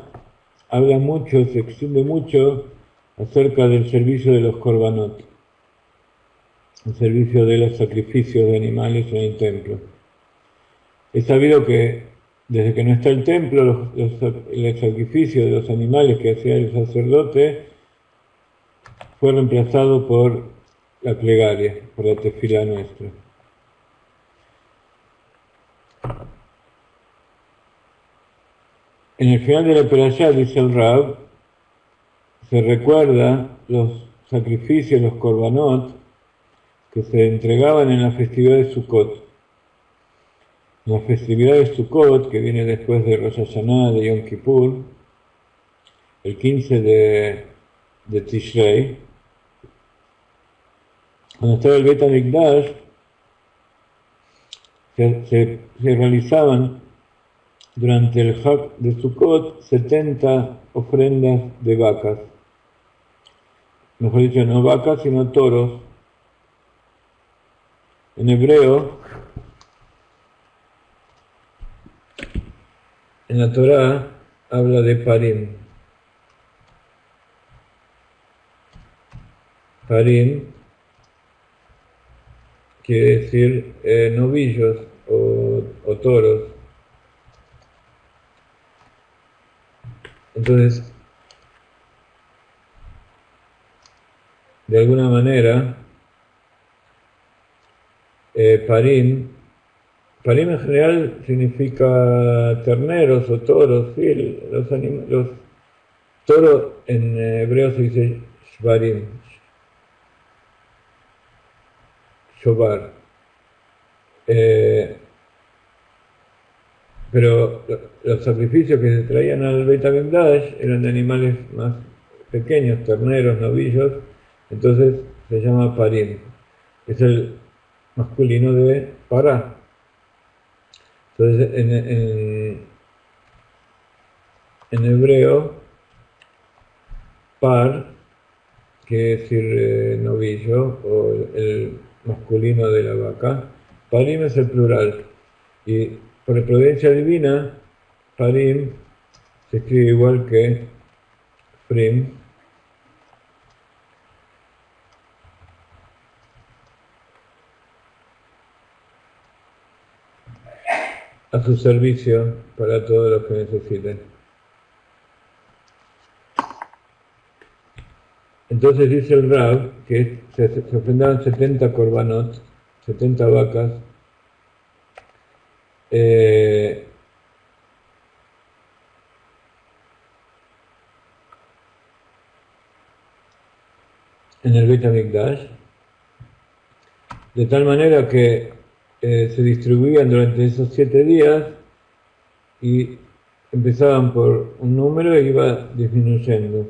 habla mucho, se extiende mucho acerca del servicio de los korbanot, el servicio de los sacrificios de animales en el templo. Es sabido que desde que no está el templo, el sacrificio de los animales que hacía el sacerdote fue reemplazado por la plegaria, por la tefilá nuestra. En el final de la Perashá, dice el Rab, se recuerda los sacrificios, los korbanot, que se entregaban en la festividad de Sukkot. En la festividad de Sukkot, que viene después de Rosh Hashanah, de Yom Kippur, el 15 de Tishrei, cuando estaba el Beit HaMikdash, se realizaban durante el Hag de Sukkot 70 ofrendas de vacas. Mejor dicho, no vacas, sino toros. En hebreo, en la Torá, habla de parim. Parim quiere decir novillos o toros. Entonces, de alguna manera, parim en general significa terneros o toros, sí, los toros en hebreo se dice shvarim, shobar. Pero los sacrificios que se traían al Beit HaMikdash eran de animales más pequeños, terneros, novillos, entonces se llama parim. Es el masculino de pará. Entonces en hebreo, par quiere decir novillo o el masculino de la vaca. Parim es el plural. Y por providencia divina, parim se escribe igual que prim. A su servicio para todos los que necesiten. Entonces dice el Rab que se ofrendaban 70 korbanot, 70 vacas, en el Beit HaMikdash, de tal manera que se distribuían durante esos 7 días y empezaban por un número e iba disminuyendo.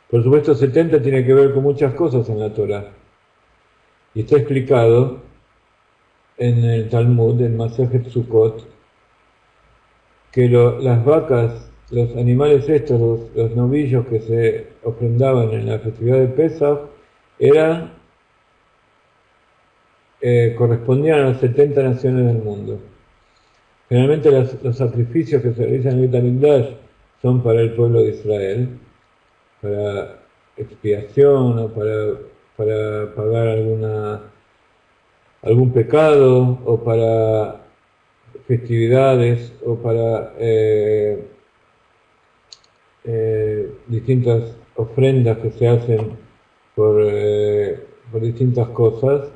Por supuesto, 70 tiene que ver con muchas cosas en la Torah. Y está explicado en el Talmud, en Masejet Sukkot, que las vacas, los animales estos, los novillos que se ofrendaban en la festividad de Pesach, correspondían a las 70 naciones del mundo. Generalmente los sacrificios que se realizan en el Beit HaMikdash son para el pueblo de Israel, para expiación o para pagar algún pecado o para festividades o para distintas ofrendas que se hacen por distintas cosas,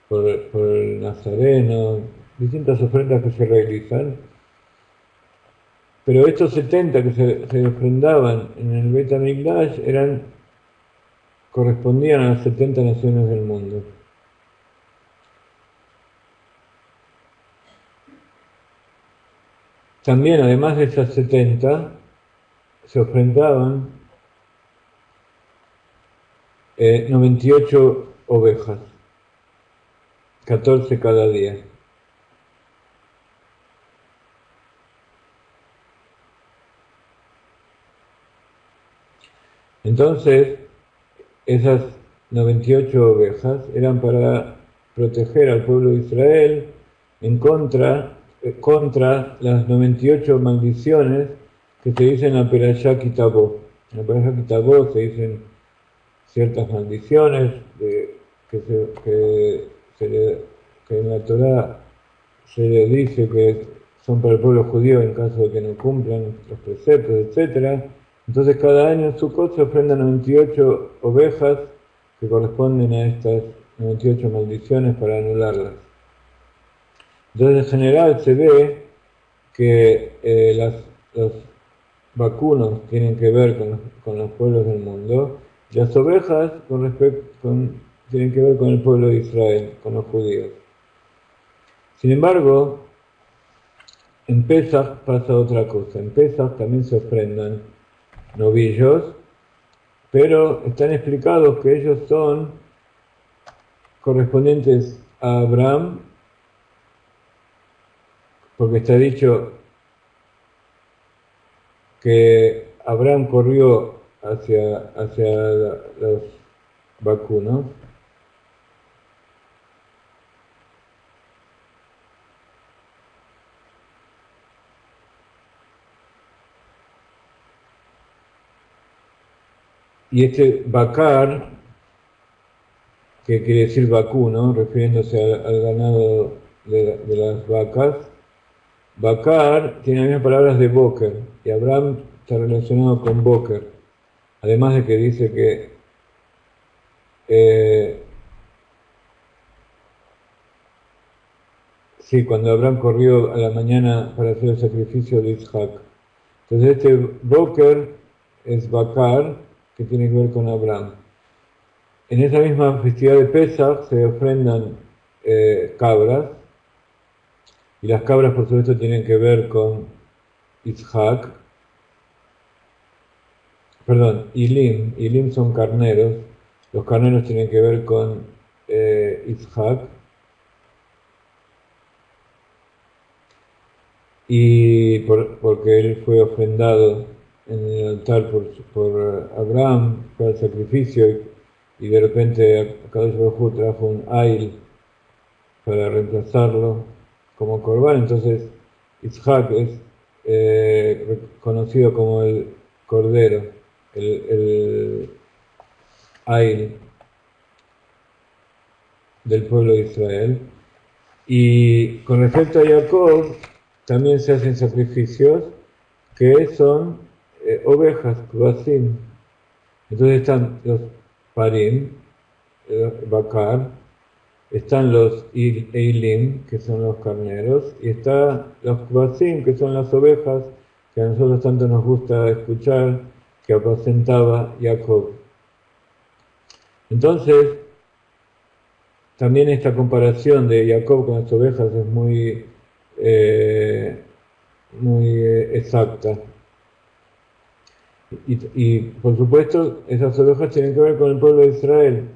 por el Nazareno, distintas ofrendas que se realizan. Pero estos 70 que se ofrendaban en el Beit HaMikdash correspondían a las 70 naciones del mundo. También, además de esas 70, se ofrendaban 98 ovejas, 14 cada día. Entonces, esas 98 ovejas eran para proteger al pueblo de Israel contra las 98 maldiciones que se dicen en la Perashá Kitabó. En la Perashá Kitabó se dicen ciertas maldiciones que en la Torá se le dice que son para el pueblo judío en caso de que no cumplan los preceptos, etc. Entonces cada año en Sukkot se ofrendan 98 ovejas que corresponden a estas 98 maldiciones para anularlas. Entonces en general se ve que los vacunos tienen que ver con los pueblos del mundo, y las ovejas tienen que ver con el pueblo de Israel, con los judíos. Sin embargo, en Pesach pasa otra cosa. En Pesach también se ofrendan novillos, pero están explicados que ellos son correspondientes a Abraham, porque está dicho que Abraham corrió hacia los vacunos. Y este Bakar, que quiere decir vacuno, refiriéndose al ganado de las vacas, Bakar tiene las mismas palabras de Boker, y Abraham está relacionado con Boker, además de que dice que sí, cuando Abraham corrió a la mañana para hacer el sacrificio de Isaac. Entonces este Boker es Bakar, que tiene que ver con Abraham. En esa misma festividad de Pesach se ofrendan cabras, y las cabras por supuesto tienen que ver con Isaac, perdón, Ilim son carneros, los carneros tienen que ver con Isaac, y porque él fue ofrendado en el altar por Abraham, fue el sacrificio, y de repente Kadosh Baruj Hu trajo un Ail para reemplazarlo como Corbán. Entonces Isaac es conocido como el Cordero, el Ail del pueblo de Israel. Y con respecto a Jacob, también se hacen sacrificios que son ovejas, kvasim. Entonces están los parim, bakar, están los eilim, que son los carneros, y están los kvasim, que son las ovejas que a nosotros tanto nos gusta escuchar, que apacentaba Jacob. Entonces, también esta comparación de Jacob con las ovejas es muy exacta. Y por supuesto, esas ovejas tienen que ver con el pueblo de Israel.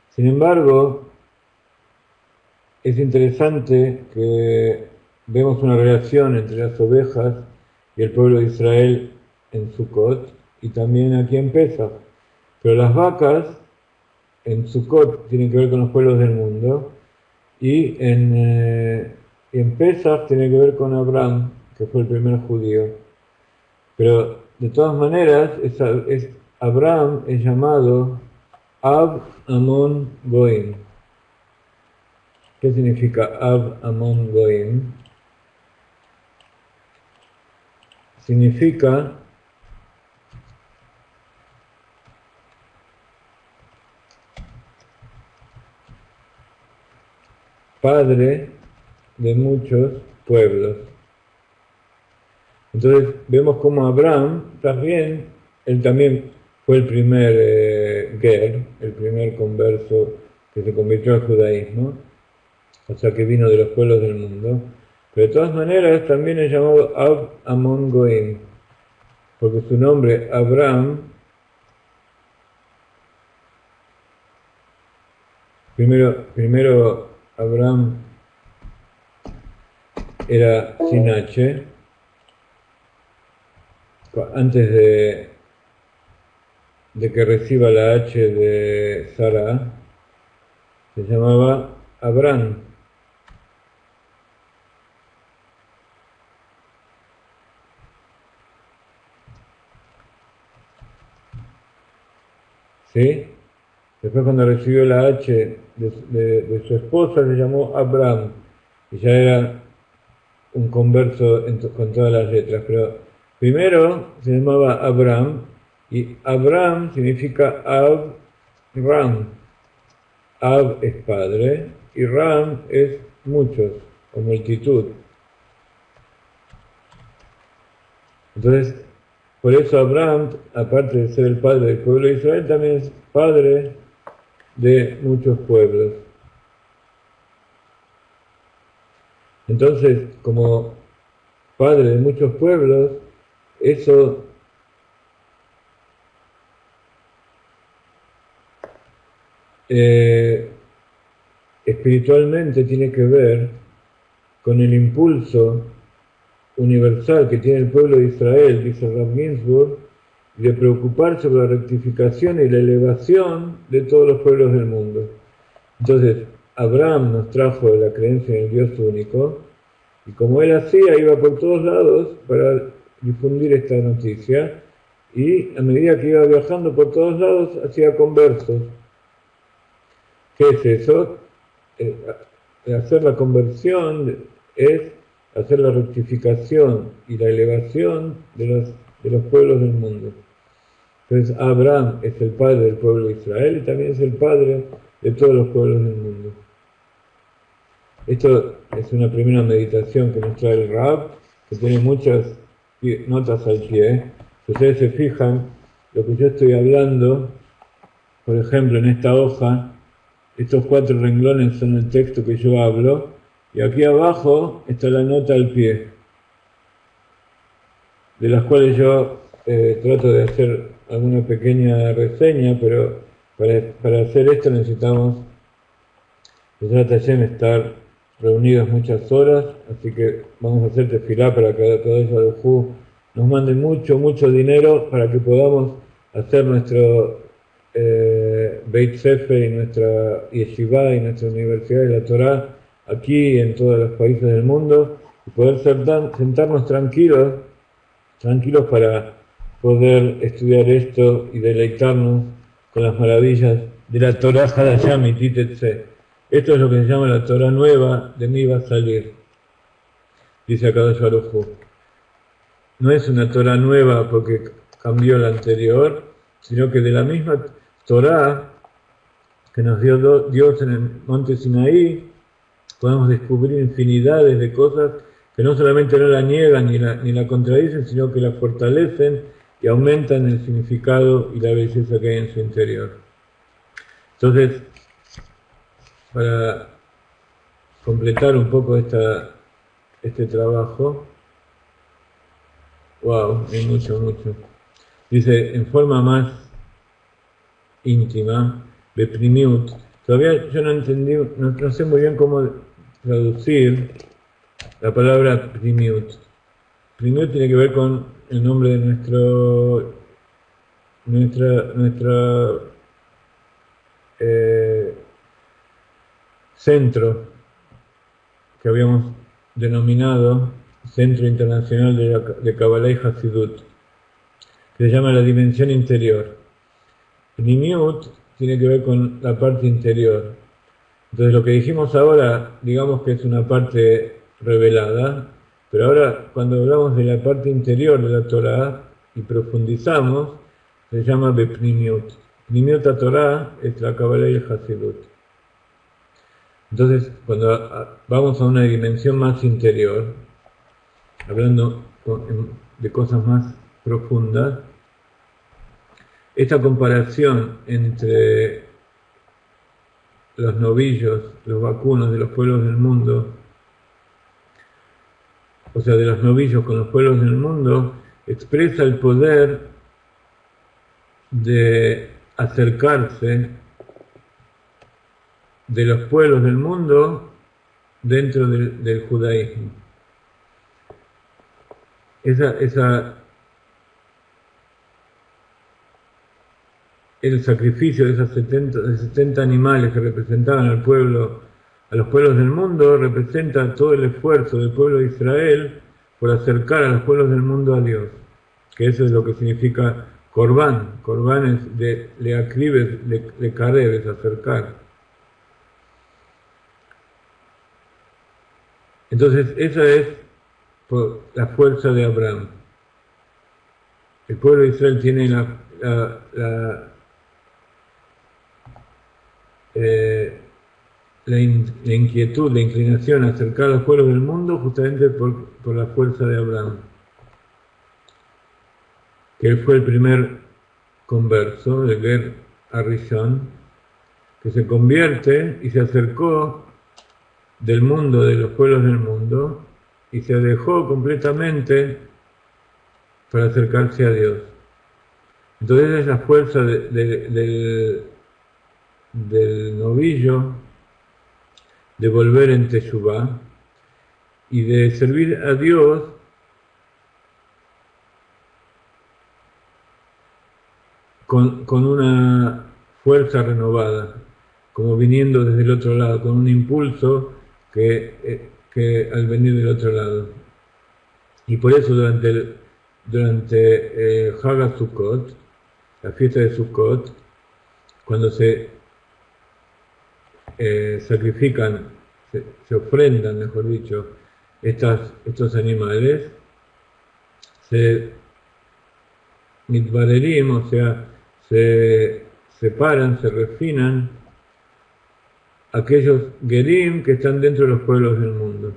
Sin embargo, es interesante que vemos una relación entre las ovejas y el pueblo de Israel en Sukkot y también aquí en Pesach. Pero las vacas en Sukkot tienen que ver con los pueblos del mundo y en Pesach tiene que ver con Abraham, que fue el primer judío. Pero de todas maneras, Abraham es llamado Ab Amon Goim. ¿Qué significa Ab Amon Goim? Significa padre de muchos pueblos. Entonces vemos como Abraham también, él también fue el primer ger, el primer converso que se convirtió al judaísmo, o sea que vino de los pueblos del mundo, pero de todas maneras también es llamado Ab Amon Goim, porque su nombre Abraham, primero Abraham era sin H, antes de que reciba la H de Sara, se llamaba Abraham. ¿Sí? Después cuando recibió la H de su esposa se llamó Abraham, y ya era un converso con todas las letras, pero primero se llamaba Abraham, y Abraham significa Ab-Ram. Ab es padre, y Ram es muchos, o multitud. Entonces, por eso Abraham, aparte de ser el padre del pueblo de Israel, también es padre de muchos pueblos. Entonces, como padre de muchos pueblos, eso espiritualmente tiene que ver con el impulso universal que tiene el pueblo de Israel, dice Rav Ginsburg, de preocuparse por la rectificación y la elevación de todos los pueblos del mundo. Entonces, Abraham nos trajo la creencia en el Dios único, y como él hacía, iba por todos lados para difundir esta noticia, y a medida que iba viajando por todos lados, hacía conversos. ¿Qué es eso? Hacer la conversión es hacer la rectificación y la elevación de los pueblos del mundo. Entonces Abraham es el padre del pueblo de Israel y también es el padre de todos los pueblos del mundo. Esto es una primera meditación que nos trae el Rab, que tiene muchas notas al pie. Si ustedes se fijan, lo que yo estoy hablando, por ejemplo, en esta hoja, estos 4 renglones son el texto que yo hablo, y aquí abajo está la nota al pie, de las cuales yo trato de hacer alguna pequeña reseña, pero para hacer esto necesitamos, estar reunidos muchas horas, así que vamos a hacer tefilá para que cada Baruj nos mande mucho dinero para que podamos hacer nuestro Beit Sefer y nuestra Yeshiva y nuestra Universidad de la Torá aquí en todos los países del mundo y poder sentarnos tranquilos para poder estudiar esto y deleitarnos con las maravillas de la Torá Hadashah Mititetse. Esto es lo que se llama la Torá nueva, de mí va a salir, dice Akadosh Baruj Hu. No es una Torá nueva porque cambió la anterior, sino que de la misma Torá que nos dio Dios en el monte Sinaí, podemos descubrir infinidades de cosas que no solamente no la niegan ni la contradicen, sino que la fortalecen y aumentan el significado y la belleza que hay en su interior. Entonces, para completar un poco este trabajo, wow, hay mucho. Dice, en forma más íntima, Beprimiut. Todavía yo no entendí, no sé muy bien cómo traducir la palabra Primiut. Primiut tiene que ver con el nombre de nuestra centro, que habíamos denominado Centro Internacional de Kabbalah y Hasidut, que se llama la dimensión interior. Primiut tiene que ver con la parte interior. Entonces lo que dijimos ahora, digamos que es una parte revelada, pero ahora cuando hablamos de la parte interior de la Torá y profundizamos, se llama Bepnimiut. Pnimiut a Torá es la Kabbalah y el Hasidut. Entonces, cuando vamos a una dimensión más interior, hablando de cosas más profundas, esta comparación entre los novillos, los vacunos de los pueblos del mundo, o sea, de los novillos con los pueblos del mundo, expresa el poder de acercarse de los pueblos del mundo dentro del judaísmo. El sacrificio de esos 70 animales que representaban a los pueblos del mundo, representa todo el esfuerzo del pueblo de Israel por acercar a los pueblos del mundo a Dios, que eso es lo que significa Corbán. Corbán es de leacribes, le careves, acercar. Entonces, esa es la fuerza de Abraham. El pueblo de Israel tiene la inquietud, la inclinación a acercar a los pueblos del mundo justamente por la fuerza de Abraham, que él fue el primer converso de Ger Arishon, que se convierte y se acercó del mundo, de los pueblos del mundo, y se alejó completamente para acercarse a Dios. Entonces es la fuerza del novillo de volver en Teshuvá y de servir a Dios con una fuerza renovada, como viniendo desde el otro lado, con un impulso que al venir del otro lado. Y por eso durante Hag Sukkot, la fiesta de Sukkot, cuando se sacrifican, se ofrendan, mejor dicho, estos animales, se mitbarerim, o sea, se separan, se refinan aquellos gerim que están dentro de los pueblos del mundo.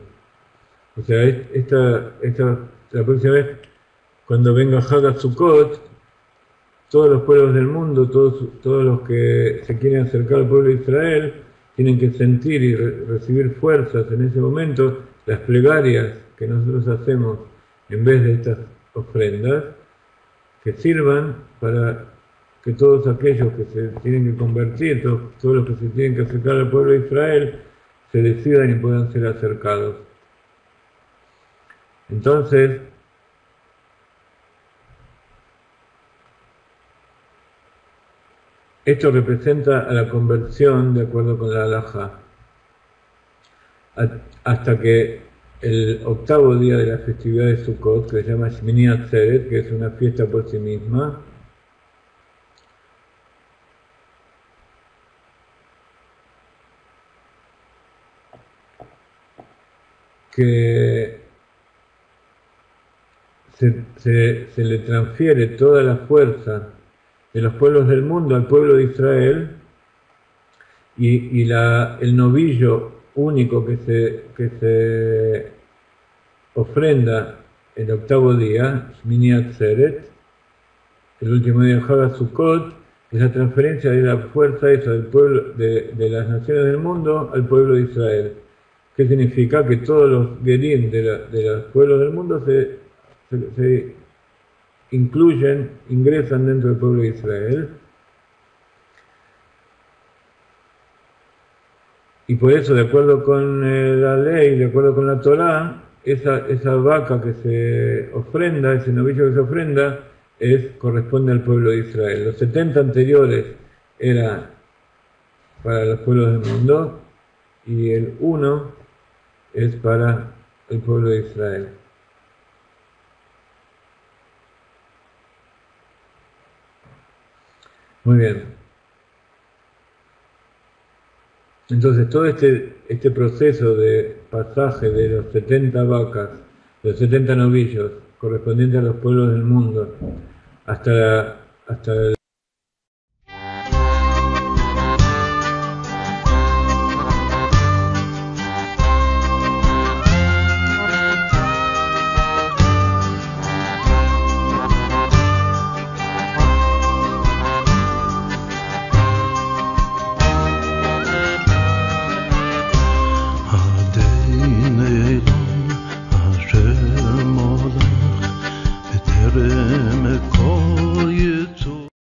O sea, la próxima vez, cuando venga Hag Sukkot, todos los pueblos del mundo, todos los que se quieren acercar al pueblo de Israel, tienen que sentir y recibir fuerzas en ese momento, las plegarias que nosotros hacemos en vez de estas ofrendas, que sirvan para que todos aquellos que se tienen que convertir, todos los que se tienen que acercar al pueblo de Israel, se decidan y puedan ser acercados. Entonces, esto representa a la conversión de acuerdo con la halajá, hasta que el octavo día de la festividad de Sukkot, que se llama Shmini Atzeret, que es una fiesta por sí misma, que se le transfiere toda la fuerza de los pueblos del mundo al pueblo de Israel, y el novillo único que se ofrenda el octavo día, Shmini Atzeret, el último día de Hag Sukkot, es la transferencia de la fuerza esa del pueblo, de las naciones del mundo al pueblo de Israel. ¿Qué significa? Que todos los gerim de los pueblos del mundo se ingresan dentro del pueblo de Israel. Y por eso, de acuerdo con la ley, de acuerdo con la Torá, esa vaca que se ofrenda, ese novillo que se ofrenda, corresponde al pueblo de Israel. Los 70 anteriores eran para los pueblos del mundo y el 1 es para el pueblo de Israel. Muy bien. Entonces todo este proceso de pasaje de los 70 vacas, de los 70 novillos correspondientes a los pueblos del mundo, hasta el